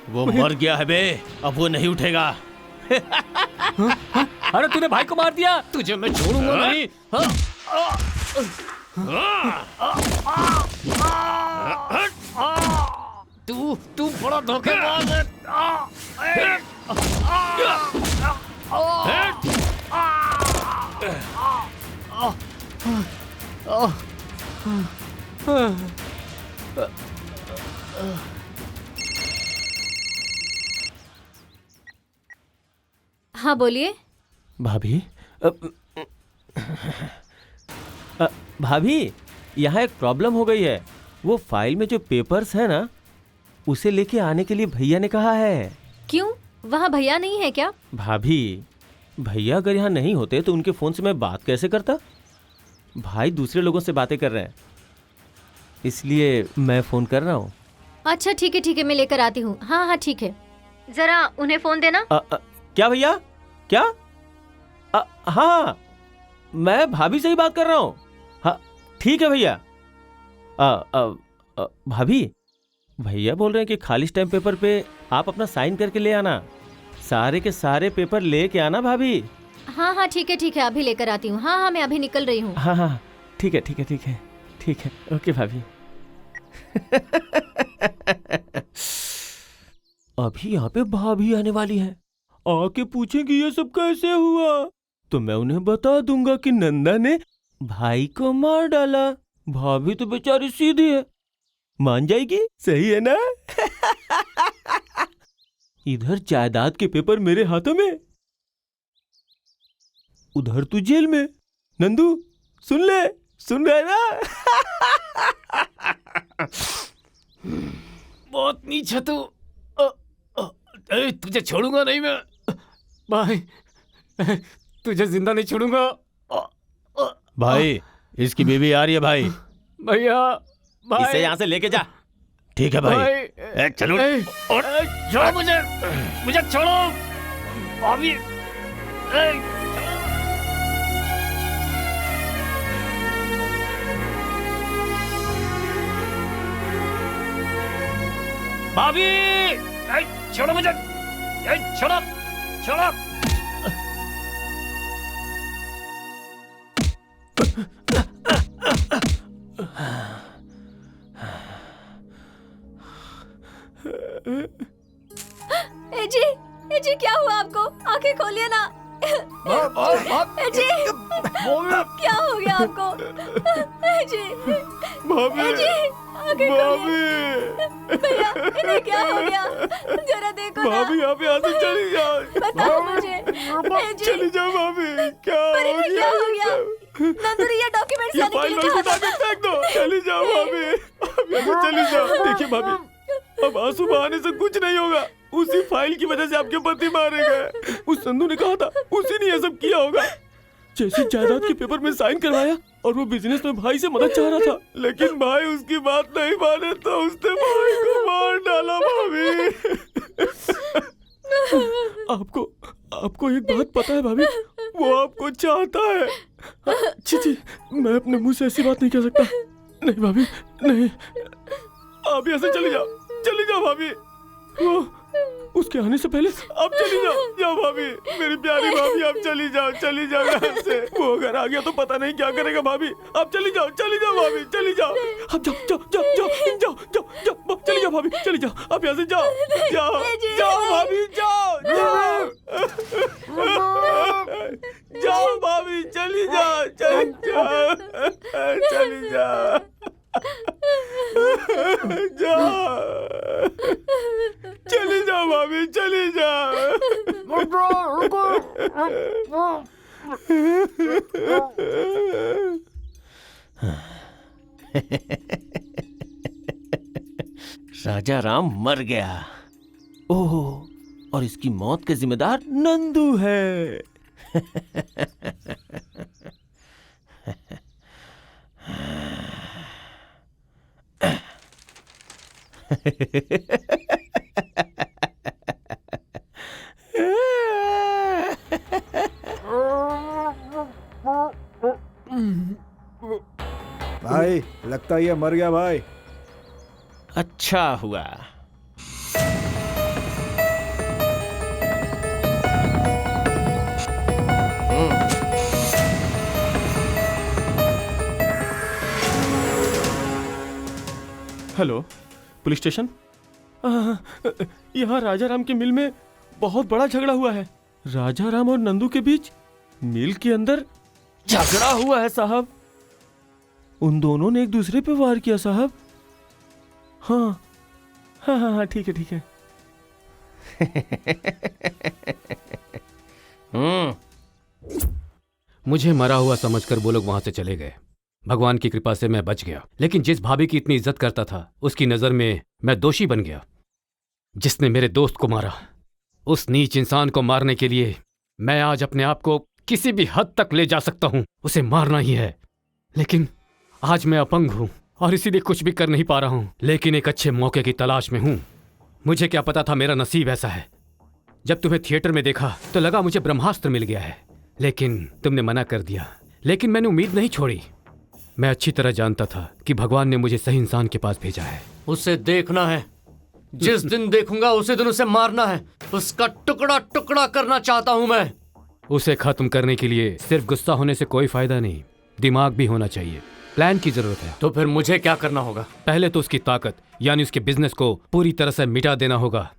वो मर गया है बे, अब वो नहीं उठेगा। अरे तूने भाई को मार दिया, तुझे मैं छोड़ूंगा नहीं। तू बड़ा धोखेबाज है। हाँ बोलिए। भाभी भाभी, यहाँ एक प्रॉब्लम हो गई है। वो फाइल में जो पेपर्स है ना, उसे लेके आने के लिए भैया ने कहा है। क्यों, वहाँ भैया नहीं है क्या? भाभी, भैया अगर यहाँ नहीं होते तो उनके फोन से मैं बात कैसे करता? भाई दूसरे लोगों से बातें कर रहे हैं, इसलिए मैं फोन कर रहा हूँ। अच्छा ठीक है, मैं लेकर आती हूँ। हाँ हाँ ठीक है, जरा उन्हें फोन देना। क्या भैया, क्या? हाँ, मैं भाभी से ही बात कर रहा हूँ। हाँ ठीक है भैया। भाभी, भैया बोल रहे हैं कि खाली स्टैम्प पेपर पे आप अपना साइन करके ले आना। सारे के सारे पेपर लेके आना भाभी। हाँ हाँ ठीक है, अभी लेकर आती हूँ। हाँ हाँ मैं अभी निकल रही हूँ। हाँ हाँ ठीक है, ओके भाभी। अभी यहाँ पे भाभी आने वाली है, आके पूछेंगी ये सब कैसे हुआ, तो मैं उन्हें बता दूंगा कि नंदा ने भाई को मार डाला। भाभी तो बेचारी सीधी है, मान जाएगी, सही है ना? इधर जायदाद के पेपर मेरे हाथों में, उधर तू जेल में। नंदू सुन रहा है ना? बहुत नीच है तू। तुझे छोड़ूंगा नहीं मैं भाई, तुझे जिंदा नहीं छोड़ूंगा भाई। इसकी बीवी आ रही है भाई। भैया भाई, इसे यहाँ से लेके जा। ठीक है भाई, चलो। छोड़ो मुझे छोड़ो अभी। भाभी छोड़ो मुझे, छोड़ो। जी क्या हुआ आपको? आंखें खोलिए ना। जी क्या हो गया आपको? जी भैया इन्हें क्या हो गया? जरा देखो ना। भाभी यहाँ पे आके चली जाओ। बताओ मुझे। चली जाओ भाभी, क्या हो गया? नंदुरी ये डॉक्यूमेंट्स ये लाने फाइल के लिए उठा के फेंक दो। चली जाओ भाभी, अब यहाँ से चली जाओ। देखिए भाभी, अब आंसू बहाने से कुछ नहीं होगा। उसी फाइल की वजह से आपके पति मारे गए। उस संधू ने कहा था, उसी ने ये सब किया होगा। जैसे जायदाद के पेपर में साइन करवाया और वो बिजनेस में भाई से मदद चाह रहा था, लेकिन भाई उसकी बात नहीं माने तो उसने भाई को मार डाला। भाभी आपको एक बात पता है भाभी, वो आपको चाहता है। छी, मैं अपने मुंह से ऐसी बात नहीं कह सकता। नहीं भाभी, नहीं, आप यहाँ से चली जाओ भाभी। वो उसके आने से पहले आप चली जाओ भाभी, मेरी प्यारी भाभी, आप चली जाओ यहाँ से। वो अगर आ गया तो पता नहीं क्या करेगा भाभी। आप चली जाओ भाभी, चली जाओ। आप जाओ, चली जाओ भाभी, चली जाओ। आप यहाँ से जाओ भाभी, जाओ भाभी, चली जाओ। चली जाओ भाभी, चली जाओ। राजा राम मर गया। ओह, और इसकी मौत के जिम्मेदार नंदू है। भाई लगता है ये मर गया भाई। अच्छा हुआ। Hello, police station. यहाँ राजा राम के मिल में बहुत बड़ा झगड़ा हुआ है। राजा राम और नंदू के बीच मिल के अंदर झगड़ा हुआ है साहब। उन दोनों ने एक दूसरे पे वार किया साहब। हाँ हाँ हाँ हाँ, ठीक है ठीक है। मुझे मरा हुआ समझकर वो लोग वहां से चले गए। भगवान की कृपा से मैं बच गया, लेकिन जिस भाभी की इतनी इज्जत करता था उसकी नजर में मैं दोषी बन गया। जिसने मेरे दोस्त को मारा, उस नीच इंसान को मारने के लिए मैं आज अपने आप को किसी भी हद तक ले जा सकता हूं। उसे मारना ही है, लेकिन आज मैं अपंग हूं और इसीलिए कुछ भी कर नहीं पा रहा हूं। लेकिन एक अच्छे मौके की तलाश में हूं। मुझे क्या पता था मेरा नसीब ऐसा है। जब तुम्हें थिएटर में देखा तो लगा मुझे ब्रह्मास्त्र मिल गया है, लेकिन तुमने मना कर दिया। लेकिन मैंने उम्मीद नहीं छोड़ी। मैं अच्छी तरह जानता था कि भगवान ने मुझे सही इंसान के पास भेजा है। उसे देखना है। जिस दिन देखूंगा उसी दिन उसे मारना है। उसका टुकड़ा टुकड़ा करना चाहता हूं मैं। उसे खत्म करने के लिए सिर्फ गुस्सा होने से कोई फायदा नहीं, दिमाग भी होना चाहिए। प्लान की जरूरत है। तो फिर मुझे क्या करना होगा? पहले तो उसकी ताकत यानी उसके बिजनेस को पूरी तरह से मिटा देना होगा।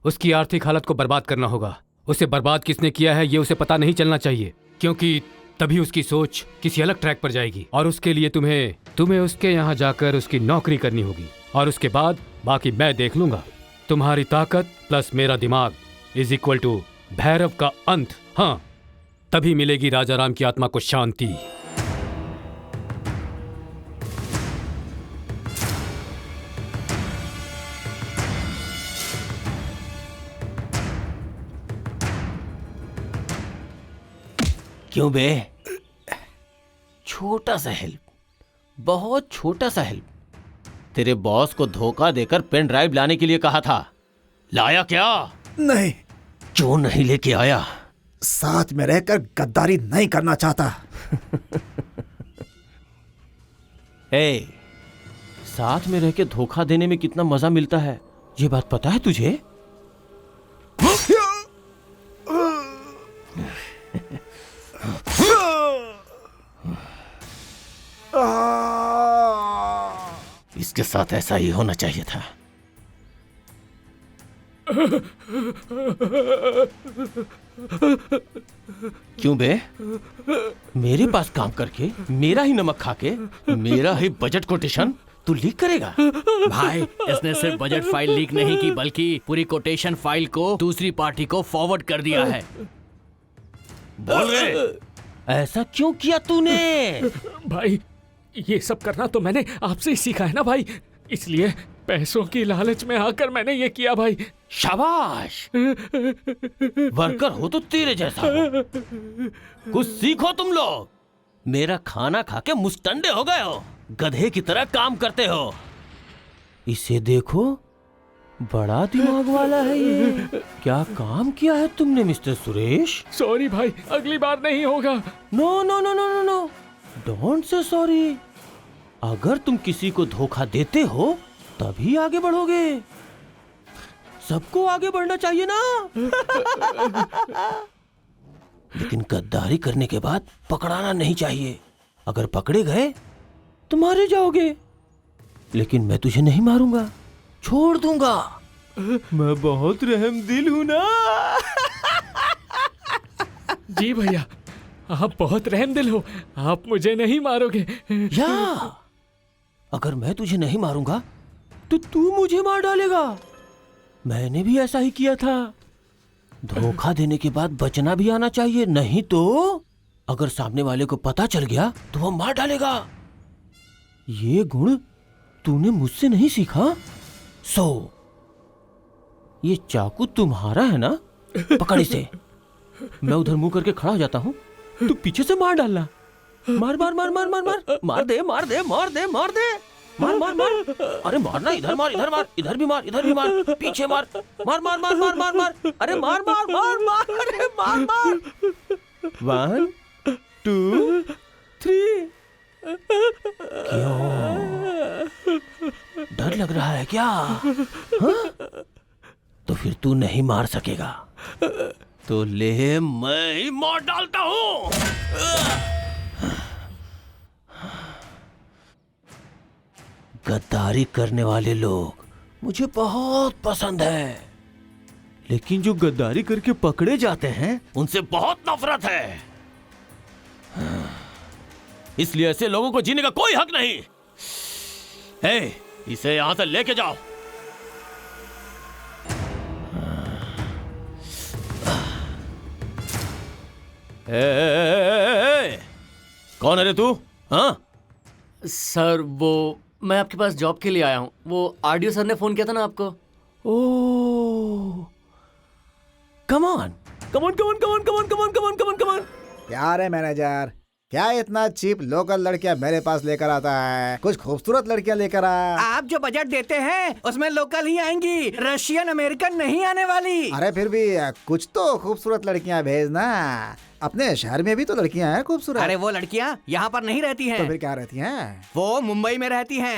उसकी आर्थिक हालत को बर्बाद करना होगा। उसे बर्बाद किसने किया है ये उसे पता नहीं चलना चाहिए, क्योंकि तभी उसकी सोच किसी अलग ट्रैक पर जाएगी। और उसके लिए तुम्हें उसके यहाँ जाकर उसकी नौकरी करनी होगी, और उसके बाद बाकी मैं देख लूंगा। तुम्हारी ताकत प्लस मेरा दिमाग इज इक्वल टू भैरव का अंत। हाँ, तभी मिलेगी राजा राम की आत्मा को शांति। क्यों बे? छोटा सा हेल्प, बहुत छोटा सा हेल्प। तेरे बॉस को धोखा देकर पेन ड्राइव लाने के लिए कहा था, लाया क्या? नहीं। क्यों नहीं लेके आया? साथ में रहकर गद्दारी नहीं करना चाहता। ए, साथ में रह के धोखा देने में कितना मजा मिलता है ये बात पता है तुझे? इसके साथ ऐसा ही होना चाहिए था। क्यों बे? मेरे पास काम करके, मेरा ही नमक खा के, मेरा ही बजट कोटेशन तू लीक करेगा? भाई, इसने सिर्फ बजट फाइल लीक नहीं की, बल्कि पूरी कोटेशन फाइल को दूसरी पार्टी को फॉरवर्ड कर दिया है। बोल रहे, ऐसा क्यों किया तूने? भाई, ये सब करना तो मैंने आपसे ही सीखा है ना भाई, इसलिए पैसों की लालच में आकर मैंने ये किया भाई। शाबाश, वर्कर हो तो तेरे जैसा हो। कुछ सीखो तुम लोग। मेरा खाना खा के मुस्टंडे हो गए हो, गधे की तरह काम करते हो। इसे देखो, बड़ा दिमाग वाला है ये। क्या काम किया है तुमने मिस्टर सुरेश? सॉरी भाई, अगली बार नहीं होगा। No no no no no no, don't say sorry. अगर तुम किसी को धोखा देते हो तभी आगे बढ़ोगे। सबको आगे बढ़ना चाहिए ना। लेकिन गद्दारी करने के बाद पकड़ाना नहीं चाहिए। अगर पकड़े गए तो मारे जाओगे। लेकिन मैं तुझे नहीं मारूंगा, छोड़ दूंगा। मैं बहुत रहमदिल हूं ना। जी भैया, आप बहुत रहमदिल हो। आप मुझे नहीं मारोगे। या अगर मैं तुझे नहीं मारूंगा तो तू मुझे मार डालेगा। मैंने भी ऐसा ही किया था। धोखा देने के बाद बचना भी आना चाहिए, नहीं तो अगर सामने वाले को पता चल गया तो वो मार डालेगा। ये गुण तूने मुझसे नहीं सीखा? ये चाकू तुम्हारा है ना? पकड़ इसे। मैं उधर मुंह करके खड़ा हो जाता हूँ, तू पीछे से मार डालना। मार मार मार मार मार मार मार दे मार दे मार दे मार दे मार मार मार। अरे मारना, इधर मार, इधर मार, इधर भी मार, इधर भी मार, पीछे मार, मार मार मार मार मार मार। अरे मार मार मार मार, अरे मार मार। 1 2 3 डर लग रहा है क्या? हाँ? तो फिर तू नहीं मार सकेगा। तो ले, मैं ही मार डालता हूं। गद्दारी करने वाले लोग मुझे बहुत पसंद है, लेकिन जो गद्दारी करके पकड़े जाते हैं उनसे बहुत नफरत है। इसलिए ऐसे लोगों को जीने का कोई हक नहीं। इसे यहां से लेके जाओ। कौन है रे तू? हाँ सर वो मैं आपके पास जॉब के लिए आया हूँ। वो आरडीओ सर ने फोन किया था ना आपको। Oh, come on come on come on come on come on come on come on come on come on. क्या रे मैनेजर, क्या इतना चीप लोकल लड़कियां मेरे पास लेकर आता है? कुछ खूबसूरत लड़कियां लेकर आ। आप जो बजट देते हैं उसमें लोकल ही आएंगी, रशियन अमेरिकन नहीं आने वाली। अरे फिर भी कुछ तो खूबसूरत लड़कियां भेजना। अपने शहर में भी तो लड़कियां हैं खूबसूरत। अरे वो लड़कियां यहाँ पर नहीं रहती हैं। तो फिर क्या रहती हैं? वो मुंबई में रहती हैं।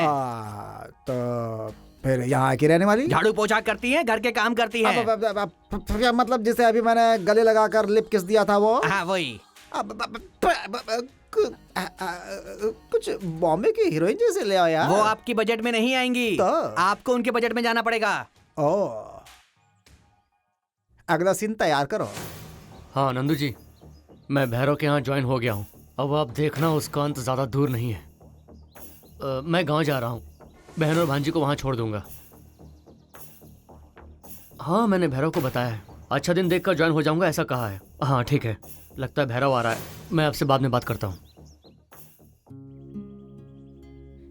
तो फिर यहाँ की रहने वाली? झाड़ू पोछा करती हैं, घर के काम करती हैं। क्या मतलब जिसे अभी मैंने गले लगाकर लिप किस दिया था वो? हाँ वही। कुछ बॉम्बे की हीरोइन जैसे ले आओ यार। वो आपकी बजट में नहीं आएंगी तो? आपको उनके बजट में जाना पड़ेगा। ओह, अगला सीन तैयार करो। हाँ नंदू जी, मैं भैरव के यहाँ ज्वाइन हो गया हूँ। अब आप देखना उसका अंत ज़्यादा दूर नहीं है। मैं गांव जा रहा हूँ, बहन और भांजी को वहाँ छोड़ दूंगा। हाँ मैंने भैरव को बताया है, अच्छा दिन देखकर ज्वाइन हो जाऊंगा ऐसा कहा है। हाँ ठीक है, लगता है भैरव आ रहा है, मैं आपसे बाद में बात करता हूँ।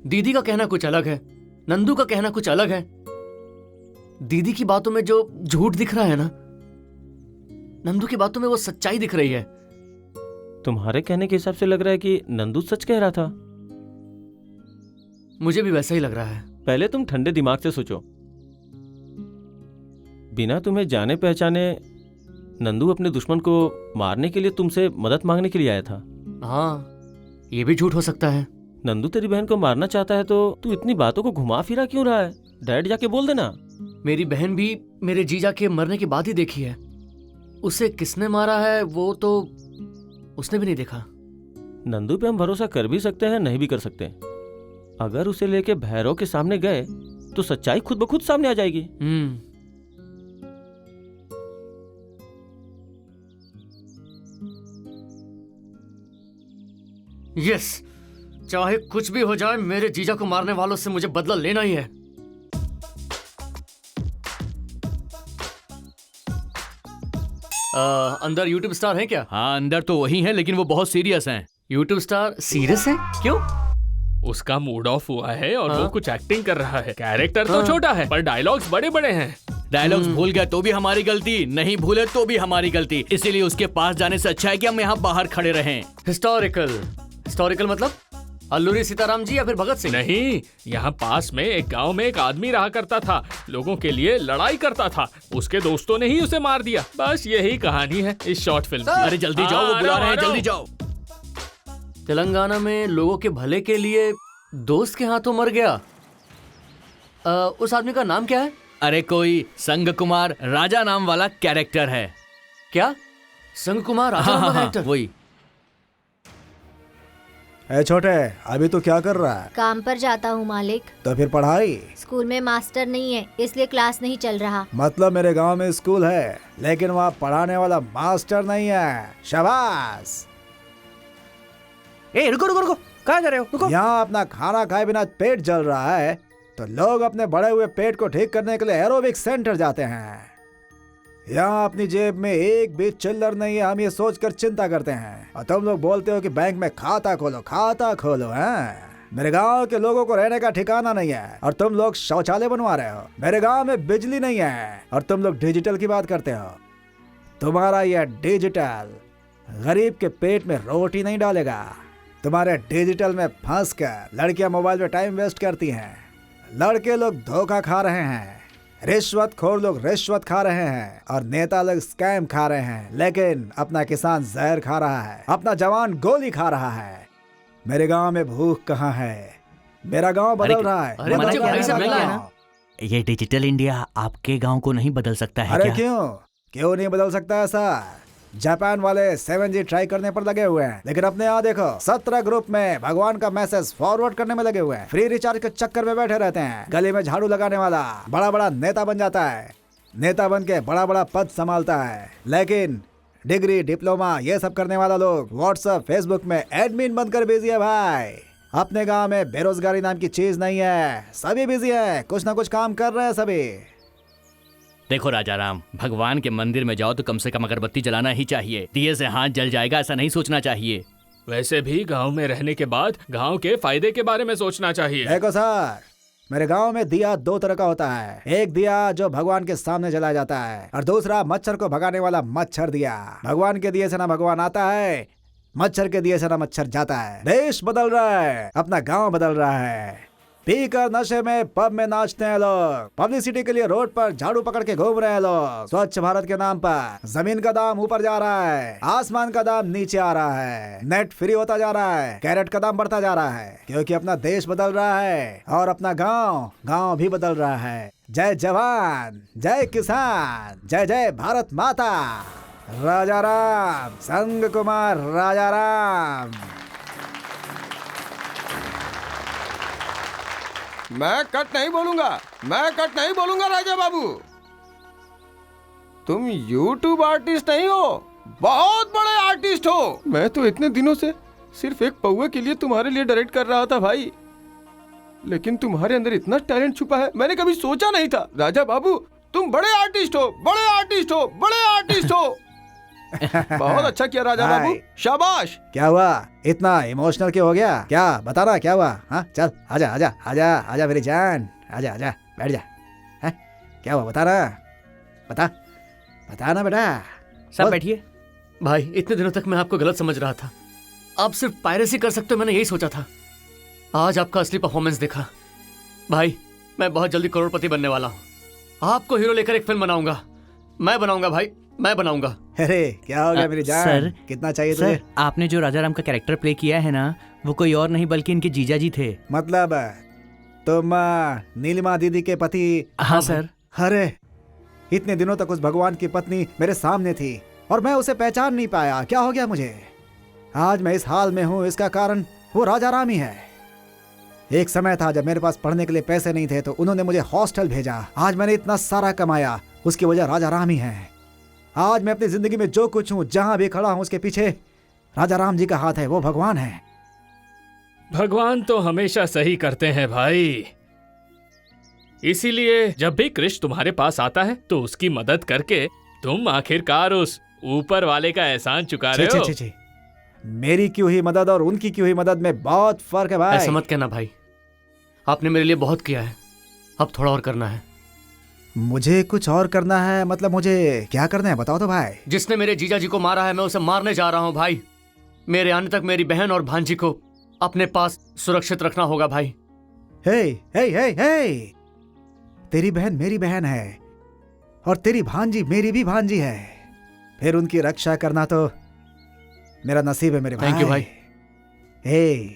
दीदी का कहना कुछ अलग है, नंदू का कहना कुछ अलग है। दीदी की बातों में जो झूठ दिख रहा है ना, नंदू की बातों में वो सच्चाई दिख रही है। तुम्हारे कहने के हिसाब से लग रहा है कि नंदू सच कह रहा था। मुझे भी वैसा ही लग रहा है। पहले तुम ठंडे दिमाग से सोचो। बिना तुम्हें जाने पहचाने नंदू अपने दुश्मन को मारने के लिए तुमसे मदद मांगने के लिए आया था। हाँ, ये भी झूठ हो सकता है। नंदू तेरी बहन को मारना चाहता है तो तू इतनी बातों को घुमा फिरा क्यों रहा है? डायरेक्ट जाके बोल देना। मेरी बहन भी मेरे जीजा के मरने के बाद ही देखी है। उसे किसने मारा है वो तो उसने भी नहीं देखा। नंदू पे हम भरोसा कर भी सकते हैं, नहीं भी कर सकते। अगर उसे लेके भैरव के सामने गए तो सच्चाई खुद ब खुद सामने आ जाएगी। यस, चाहे कुछ भी हो जाए, मेरे जीजा को मारने वालों से मुझे बदला लेना ही है। अंदर यूट्यूब स्टार है क्या? हाँ अंदर तो वही है, लेकिन वो बहुत सीरियस हैं। यूट्यूब स्टार सीरियस है? क्यों? उसका मूड ऑफ हुआ है और वो कुछ एक्टिंग कर रहा है। कैरेक्टर तो छोटा है पर डायलॉग्स बड़े बड़े हैं। डायलॉग्स भूल गए तो भी हमारी गलती, नहीं भूले तो भी हमारी गलती। इसीलिए उसके पास जाने से अच्छा है कि हम यहाँ बाहर खड़े रहें। हिस्टोरिकल मतलब अल्लूरी सीताराम जी या फिर भगत सिंह? नहीं, यहाँ पास में एक गांव में एक आदमी रहा करता था, लोगों के लिए लड़ाई करता था। उसके दोस्तों ने ही उसे मार दिया। बस यही कहानी है इस शॉर्ट फिल्म की। अरे जल्दी जाओ, वो बुला रहे हैं, जल्दी जाओ। तेलंगाना में लोगों के भले के लिए दोस्त के हाथों मर गया। उस आदमी का नाम क्या है? अरे कोई संग कुमार राजा नाम वाला कैरेक्टर है। क्या? संग कुमार राजा नाम वाला कैरेक्टर? वही। ए छोटे, अभी तू क्या कर रहा है? काम पर जाता हूँ मालिक। तो फिर पढ़ाई? स्कूल में मास्टर नहीं है इसलिए क्लास नहीं चल रहा। मतलब मेरे गांव में स्कूल है लेकिन वहाँ पढ़ाने वाला मास्टर नहीं है। शाबाश। ए रुको रुको रुको, कहाँ जा रहे हो? रुको। यहाँ अपना खाना खाए बिना पेट जल रहा है तो लोग अपने बढ़े हुए पेट को ठीक करने के लिए एरोबिक सेंटर जाते हैं। यहाँ अपनी जेब में एक भी चिल्लर नहीं है, हम ये सोचकर चिंता करते हैं। और तुम लोग बोलते हो कि बैंक में खाता खोलो हैं। मेरे गांव के लोगों को रहने का ठिकाना नहीं है और तुम लोग शौचालय बनवा रहे हो। मेरे गांव में बिजली नहीं है और तुम लोग डिजिटल की बात करते हो। तुम्हारा यह डिजिटल गरीब के पेट में रोटी नहीं डालेगा। तुम्हारे डिजिटल में फंस कर लड़कियां मोबाइल में टाइम वेस्ट करती हैं, लड़के लोग धोखा खा रहे हैं, रिश्वतखोर लोग रिश्वत खा रहे हैं और नेता लोग स्कैम खा रहे हैं। लेकिन अपना किसान जहर खा रहा है, अपना जवान गोली खा रहा है। मेरे गांव में भूख कहाँ है? मेरा गांव बदल रहा है। अरे बदल मुझे रहा भाई है से मेरा मिलना है गांव। ना। ये डिजिटल इंडिया आपके गांव को नहीं बदल सकता है अरे क्या? क्यों नहीं बदल सकता ऐसा? जापान वाले 7G ट्राई करने पर लगे हुए हैं, लेकिन अपने यहाँ देखो 17 ग्रुप में भगवान का मैसेज फॉरवर्ड करने में लगे हुए हैं। फ्री रिचार्ज के चक्कर में बैठे रहते हैं। गली में झाड़ू लगाने वाला बड़ा बड़ा नेता बन जाता है, नेता बन के बड़ा बड़ा पद संभालता है, लेकिन डिग्री डिप्लोमा ये सब करने वाला लोग व्हाट्सएप फेसबुक में एडमिन बनकर बिजी है भाई। अपने गांव में बेरोजगारी नाम की चीज नहीं है, सभी बिजी है, कुछ ना कुछ काम कर रहे हैं सभी। देखो राजा राम, भगवान के मंदिर में जाओ तो कम से कम अगरबत्ती जलाना ही चाहिए। दिए से हाथ जल जाएगा ऐसा नहीं सोचना चाहिए। वैसे भी गांव में रहने के बाद गांव के फायदे के बारे में सोचना चाहिए। देखो सर, मेरे गांव में दिया 2 तरह का होता है। एक दिया जो भगवान के सामने जलाया जाता है, और दूसरा मच्छर को भगाने वाला मच्छर दिया। भगवान के दिए से ना भगवान आता है, मच्छर के दिए से ना मच्छर जाता है। देश बदल रहा है, अपना गांव बदल रहा है। पीकर नशे में पब में नाचते हैं लोग, पब्लिसिटी के लिए रोड पर झाड़ू पकड़ के घूम रहे हैं लोग। स्वच्छ भारत के नाम पर जमीन का दाम ऊपर जा रहा है, आसमान का दाम नीचे आ रहा है, नेट फ्री होता जा रहा है, कैरेट का दाम बढ़ता जा रहा है, क्योंकि अपना देश बदल रहा है और अपना गांव भी बदल रहा है। जय जवान, जय किसान, जय जय भारत माता। राजा राम, संग कुमार राजा राम। मैं कट नहीं बोलूंगा राजा बाबू। तुम YouTube आर्टिस्ट नहीं हो, बहुत बड़े आर्टिस्ट हो। मैं तो इतने दिनों से सिर्फ एक पौवे के लिए तुम्हारे लिए डायरेक्ट कर रहा था भाई, लेकिन तुम्हारे अंदर इतना टैलेंट छुपा है मैंने कभी सोचा नहीं था। राजा बाबू तुम बड़े आर्टिस्ट हो, बड़े आर्टिस्ट हो। बहुत अच्छा किया राजा बाबू, शाबाश। क्या हुआ, इतना इमोशनल क्यों हो गया? क्या बताना, क्या हुआ? हाँ चल आजा आजा आजा आजा मेरी जान, आजा आजा बैठ जा। है क्या हुआ, बता ना बेटा। सब बैठिए। भाई इतने दिनों तक मैं आपको गलत समझ रहा था, आप सिर्फ पायरेसी कर सकते हो, मैंने यही सोचा था। आज आपका असली परफॉर्मेंस देखा। भाई मैं बहुत जल्दी करोड़पति बनने वाला हूँ, आपको हीरो लेकर एक फिल्म बनाऊंगा। मैं बनाऊंगा भाई, मैं बनाऊंगा। अरे क्या हो गया मेरी जान? सर, कितना चाहिए तुझे? आपने जो राजा राम का कैरेक्टर प्ले किया है ना, वो कोई और नहीं बल्कि इनके जीजा जी थे। मतलब तुम नीलिमा दीदी के पति? हाँ सर। अरे इतने दिनों तक उस भगवान की पत्नी मेरे सामने थी और मैं उसे पहचान नहीं पाया। क्या हो गया मुझे? आज मैं इस हाल में हूँ, इसका कारण वो राजा राम ही है। एक समय था जब मेरे पास पढ़ने के लिए पैसे नहीं थे तो उन्होंने मुझे हॉस्टल भेजा। आज मैंने इतना सारा कमाया, उसकी वजह राजा राम ही है। आज मैं अपनी जिंदगी में जो कुछ हूँ, जहाँ भी खड़ा हूँ, उसके पीछे राजा राम जी का हाथ है। वो भगवान है। भगवान तो हमेशा सही करते हैं भाई, इसीलिए जब भी कृष्ण तुम्हारे पास आता है तो उसकी मदद करके तुम आखिरकार उस ऊपर वाले का एहसान चुका रहे हो। मेरी की हुई मदद और उनकी की हुई मदद में बहुत फर्क है भाई। ऐसा मत कहना भाई, आपने मेरे लिए बहुत किया है, अब थोड़ा और करना है। मुझे कुछ और करना है? मतलब मुझे क्या करना है बताओ तो भाई। जिसने मेरे जीजा जी को मारा है मैं उसे मारने जा रहा हूँ भाई। मेरे आने तक मेरी बहन और भांजी को अपने पास सुरक्षित रखना होगा भाई। हे हे हे हे, तेरी बहन मेरी बहन है और तेरी भांजी मेरी भी भांजी है, फिर उनकी रक्षा करना तो मेरा नसीब है मेरे भाई। थैंक यू भाई। हे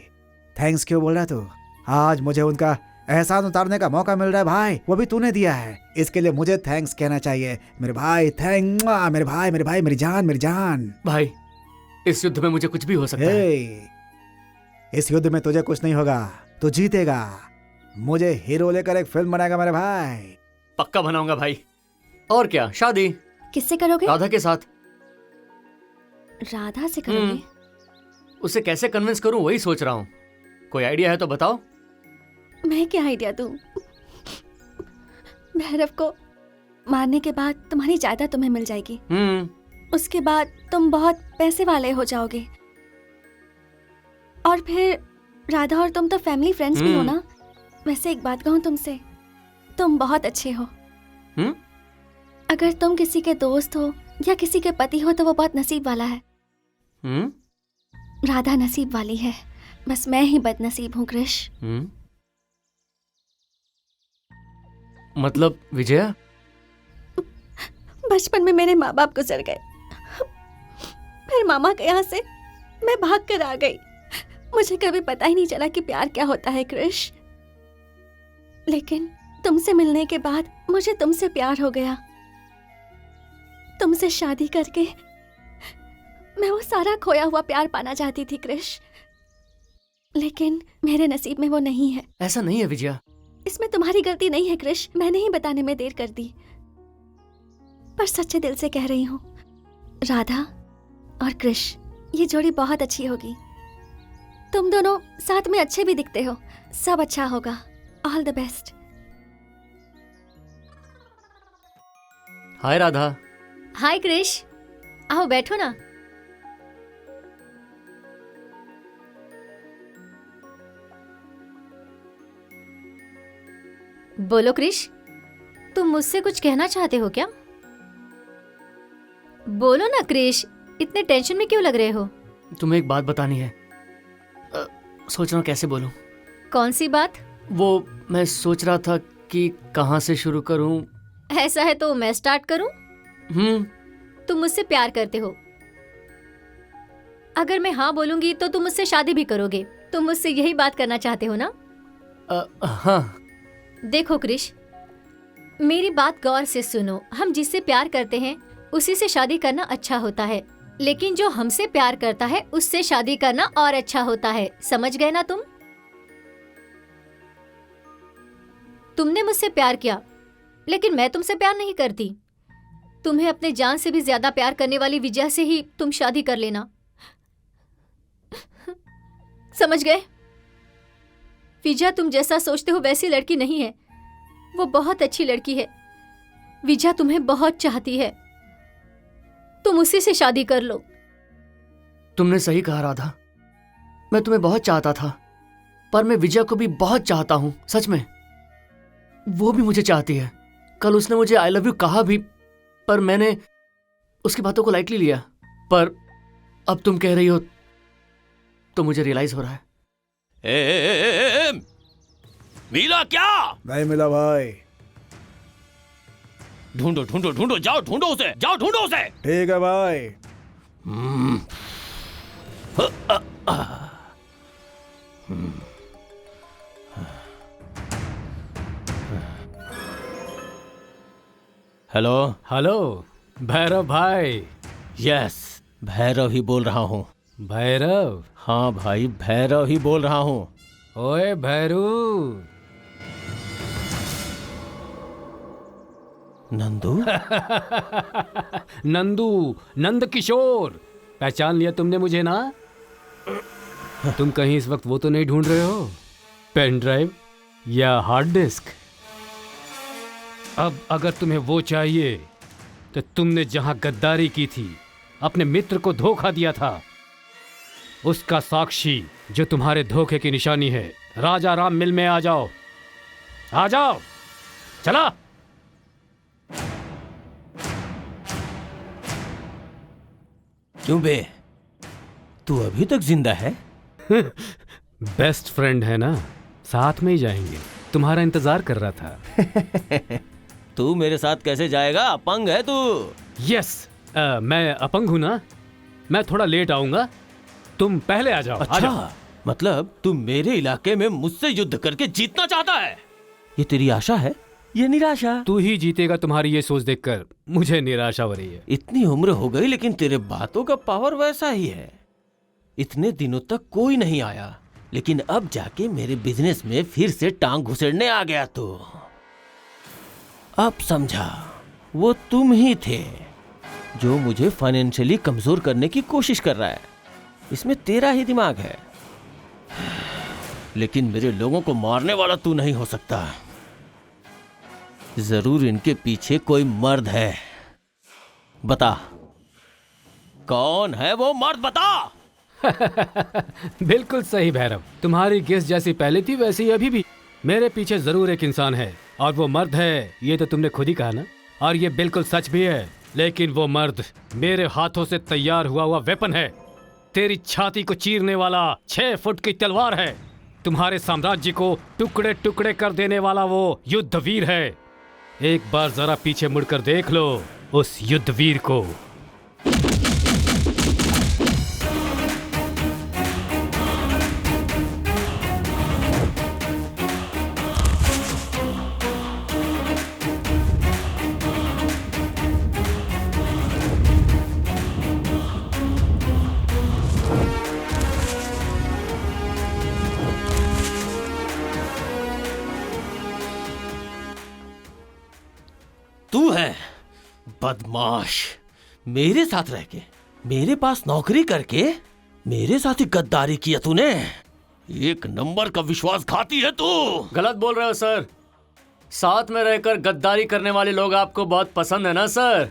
थैंक्स क्यों बोल रहा तू? आज मुझे उनका एहसान उतारने का मौका मिल रहा है भाई, वो भी तूने दिया है, इसके लिए मुझे थैंक्स कहना चाहिए मेरे भाई। थैंक मेरे भाई, मेरे भाई, मेरी जान, मेरी जान। भाई इस युद्ध में मुझे कुछ भी हो सकता है। इस युद्ध में तुझे कुछ नहीं होगा, तू जीतेगा। मुझे हीरो लेकर एक फिल्म बनाएगा मेरे भाई। पक्का बनाऊंगा भाई। और क्या, शादी किससे करोगे? राधा के साथ। राधा से करोगे? उसे कैसे कन्विंस करूं वही सोच रहा हूँ। कोई आइडिया है तो बताओ। मैं क्या आइडिया दूं? भैरव को मारने के बाद तुम्हारी जायदाद तुम्हें मिल जाएगी। उसके बाद तुम बहुत पैसे वाले हो जाओगे और फिर राधा और तुम तो फैमिली फ्रेंड्स भी हो ना। वैसे एक बात कहूं तुमसे, तुम बहुत अच्छे हो। अगर तुम किसी के दोस्त हो या किसी के पति हो तो वो बहुत नसीब वाला है। राधा नसीब वाली है, बस मैं ही बदनसीब हूँ कृष। मतलब विजया? बचपन में मेरे माँ बाप गुजर गए, फिर मामा के यहाँ से मैं भाग कर आ गई। मुझे कभी पता ही नहीं चला कि प्यार क्या होता है कृष। लेकिन तुमसे मिलने के बाद मुझे तुमसे प्यार हो गया। तुमसे शादी करके मैं वो सारा खोया हुआ प्यार पाना चाहती थी कृष, लेकिन मेरे नसीब में वो नहीं है। ऐसा नहीं है विजया। इसमें तुम्हारी गलती नहीं है कृष, मैंने ही बताने में देर कर दी। पर सच्चे दिल से कह रही हूँ, राधा और कृष ये जोड़ी बहुत अच्छी होगी। तुम दोनों साथ में अच्छे भी दिखते हो। सब अच्छा होगा। All the best. Hi Radha. Hi Krish, आओ बैठो ना। बोलो कृष, तुम मुझसे कुछ कहना चाहते हो क्या? बोलो ना कृष, इतने टेंशन में क्यों लग रहे हो? तुम्हें एक बात बतानी है। सोच रहा हूँ कैसे बोलूं। कौन सी बात? वो मैं सोच रहा था कि कहाँ से शुरू करूं। ऐसा है तो मैं स्टार्ट करूं? तुम मुझसे प्यार करते हो। अगर मैं हाँ बोलूंगी तो तुम मुझसे शादी भी करोगे। तुम मुझसे यही बात करना चाहते हो ना? हाँ। देखो कृष, मेरी बात गौर से सुनो। हम जिससे प्यार करते हैं उसी से शादी करना अच्छा होता है, लेकिन जो हमसे प्यार करता है उससे शादी करना और अच्छा होता है। समझ गए ना तुम? तुमने मुझसे प्यार किया, लेकिन मैं तुमसे प्यार नहीं करती। तुम्हें अपने जान से भी ज्यादा प्यार करने वाली विजया से ही तुम शादी कर लेना। समझ गए? विजया तुम जैसा सोचते हो वैसी लड़की नहीं है। वो बहुत अच्छी लड़की है। विजया तुम्हें बहुत चाहती है। तुम उसी से शादी कर लो। तुमने सही कहा राधा। मैं तुम्हें बहुत चाहता था, पर मैं विजया को भी बहुत चाहता हूँ। सच में वो भी मुझे चाहती है। कल उसने मुझे आई लव यू कहा भी, पर मैंने उसकी बातों को लाइटली लिया। पर अब तुम कह रही हो तो मुझे रियलाइज हो रहा है। मिला क्या? नहीं मिला भाई। ढूंढो ढूंढो ढूंढो, जाओ ढूंढो उसे, जाओ ढूंढो उसे। ठीक है भाई। हेलो। हेलो भैरव भाई। यस, भैरव ही बोल रहा हूँ। भैरव? हाँ भाई, भैरव ही बोल रहा हूँ। ओए भैरू। नंदू? नंदू, नंद किशोर। पहचान लिया तुमने मुझे ना? तुम कहीं इस वक्त वो तो नहीं ढूंढ रहे हो, पेन ड्राइव या हार्ड डिस्क? अब अगर तुम्हें वो चाहिए तो तुमने जहां गद्दारी की थी, अपने मित्र को धोखा दिया था, उसका साक्षी जो तुम्हारे धोखे की निशानी है, राजा राम मिल में आ जाओ। आ जाओ, चला। क्यों बे, तू अभी तक जिंदा है? बेस्ट फ्रेंड है ना, साथ में ही जाएंगे। तुम्हारा इंतजार कर रहा था। तू मेरे साथ कैसे जाएगा? अपंग है तू। यस, मैं अपंग हूं ना। मैं थोड़ा लेट आऊंगा, तुम पहले आ जाओ। अच्छा, आ जाओ। मतलब तू मेरे इलाके में मुझसे युद्ध करके जीतना चाहता है? ये तेरी आशा है या निराशा? तू ही जीतेगा, तुम्हारी ये सोच देखकर मुझे निराशा हो रही है। इतनी उम्र हो गई लेकिन तेरे बातों का पावर वैसा ही है। इतने दिनों तक कोई नहीं आया, लेकिन अब जाके मेरे बिजनेस में फिर से टांग घुसेड़ने आ गया। तो अब समझा, वो तुम ही थे जो मुझे फाइनेंशियली कमजोर करने की कोशिश कर रहा है। इसमें तेरा ही दिमाग है, लेकिन मेरे लोगों को मारने वाला तू नहीं हो सकता। जरूर इनके पीछे कोई मर्द है। बता, कौन है वो मर्द? बता। बिल्कुल सही भैरव, तुम्हारी गेस जैसी पहले थी वैसी ही अभी भी। मेरे पीछे जरूर एक इंसान है और वो मर्द है, ये तो तुमने खुद ही कहा ना, और ये बिल्कुल सच भी है। लेकिन वो मर्द मेरे हाथों से तैयार हुआ वेपन है, तेरी छाती को चीरने वाला 6 फुट की तलवार है, तुम्हारे साम्राज्य को टुकड़े टुकड़े कर देने वाला वो युद्धवीर है। एक बार जरा पीछे मुड़कर देख लो उस युद्धवीर को। तू है बदमाश। मेरे साथ रह के, मेरे पास नौकरी करके मेरे साथ ही गद्दारी किया तूने। एक नंबर का विश्वासघाती है तू। गलत बोल रहे हो सर। साथ में रहकर गद्दारी करने वाले लोग आपको बहुत पसंद है ना सर?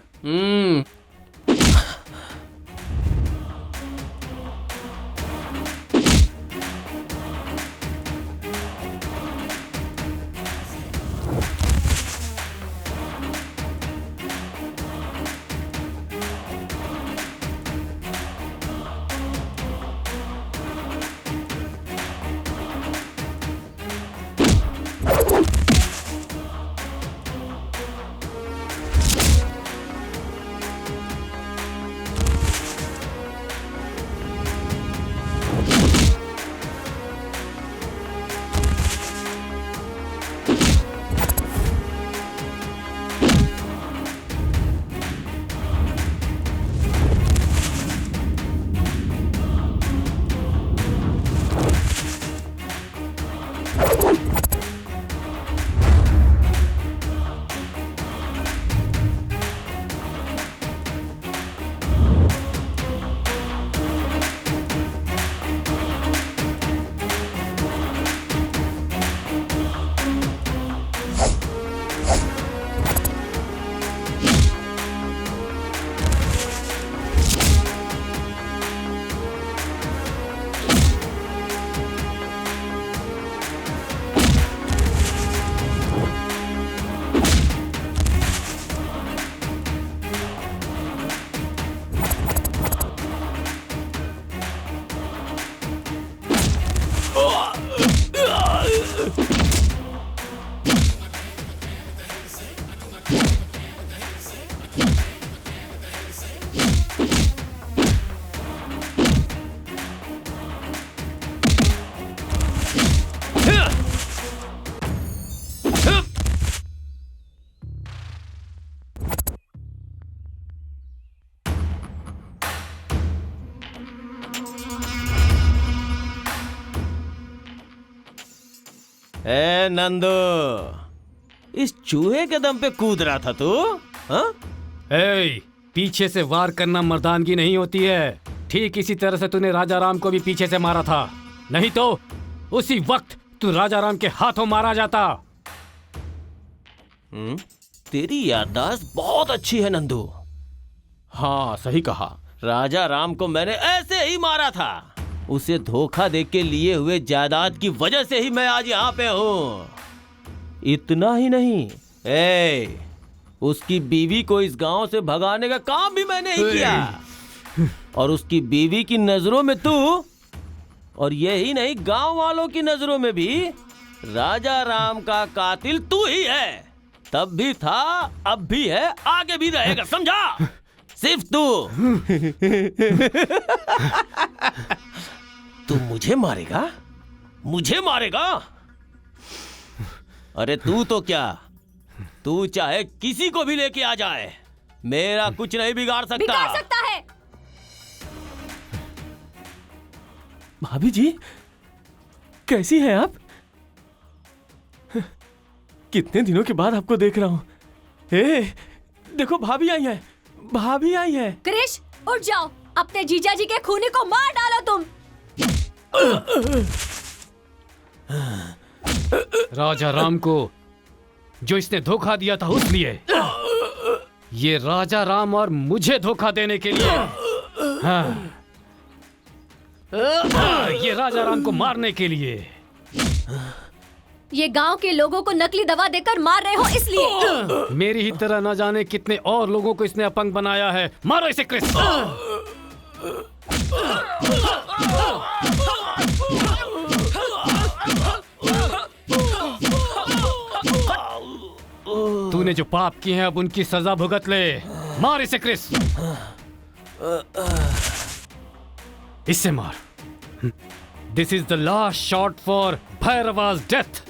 ए नंदू, इस चूहे के दम पे कूद रहा था तू? हाँ? पीछे से वार करना मर्दानगी नहीं होती है। ठीक इसी तरह से तूने राजा राम को भी पीछे से मारा था, नहीं तो उसी वक्त तू राजा राम के हाथों मारा जाता। तेरी याददाश्त बहुत अच्छी है नंदू। हाँ सही कहा, राजा राम को मैंने ऐसे ही मारा था। उसे धोखा देके लिए हुए जायदाद की वजह से ही मैं आज यहाँ पे हूँ। इतना ही नहीं, उसकी बीवी को इस गांव से भगाने का काम भी मैंने ही किया। और उसकी बीवी की नजरों में तू, और यही नहीं गांव वालों की नजरों में भी राजा राम का कातिल तू ही है। तब भी था, अब भी है, आगे भी रहेगा, समझा? सिर्फ तू। तू मुझे मारेगा? मुझे मारेगा? अरे तू तो क्या, तू चाहे किसी को भी लेके आ जाए, मेरा कुछ नहीं बिगाड़ सकता। बिगाड़ सकता है। भाभी जी, कैसी हैं आप? कितने दिनों के बाद आपको देख रहा हूँ। देखो भाभी आई है, भाभी आई है। क्रिश, उठ जाओ, अपने जीजा जी के खूनी को मार डालो तुम। राजा राम को जो इसने धोखा दिया था उसलिए, ये राजा राम और मुझे धोखा देने के लिए, ये राजा राम को मारने के लिए। ये गांव के लोगों को नकली दवा देकर मार रहे हो इसलिए। मेरी ही तरह न जाने कितने और लोगों को इसने अपंग बनाया है। मारो इसे क्रिस। तूने जो पाप किए हैं अब उनकी सजा भुगत ले। मार इसे क्रिस, इससे मार। This is the last shot for Bhairava's death.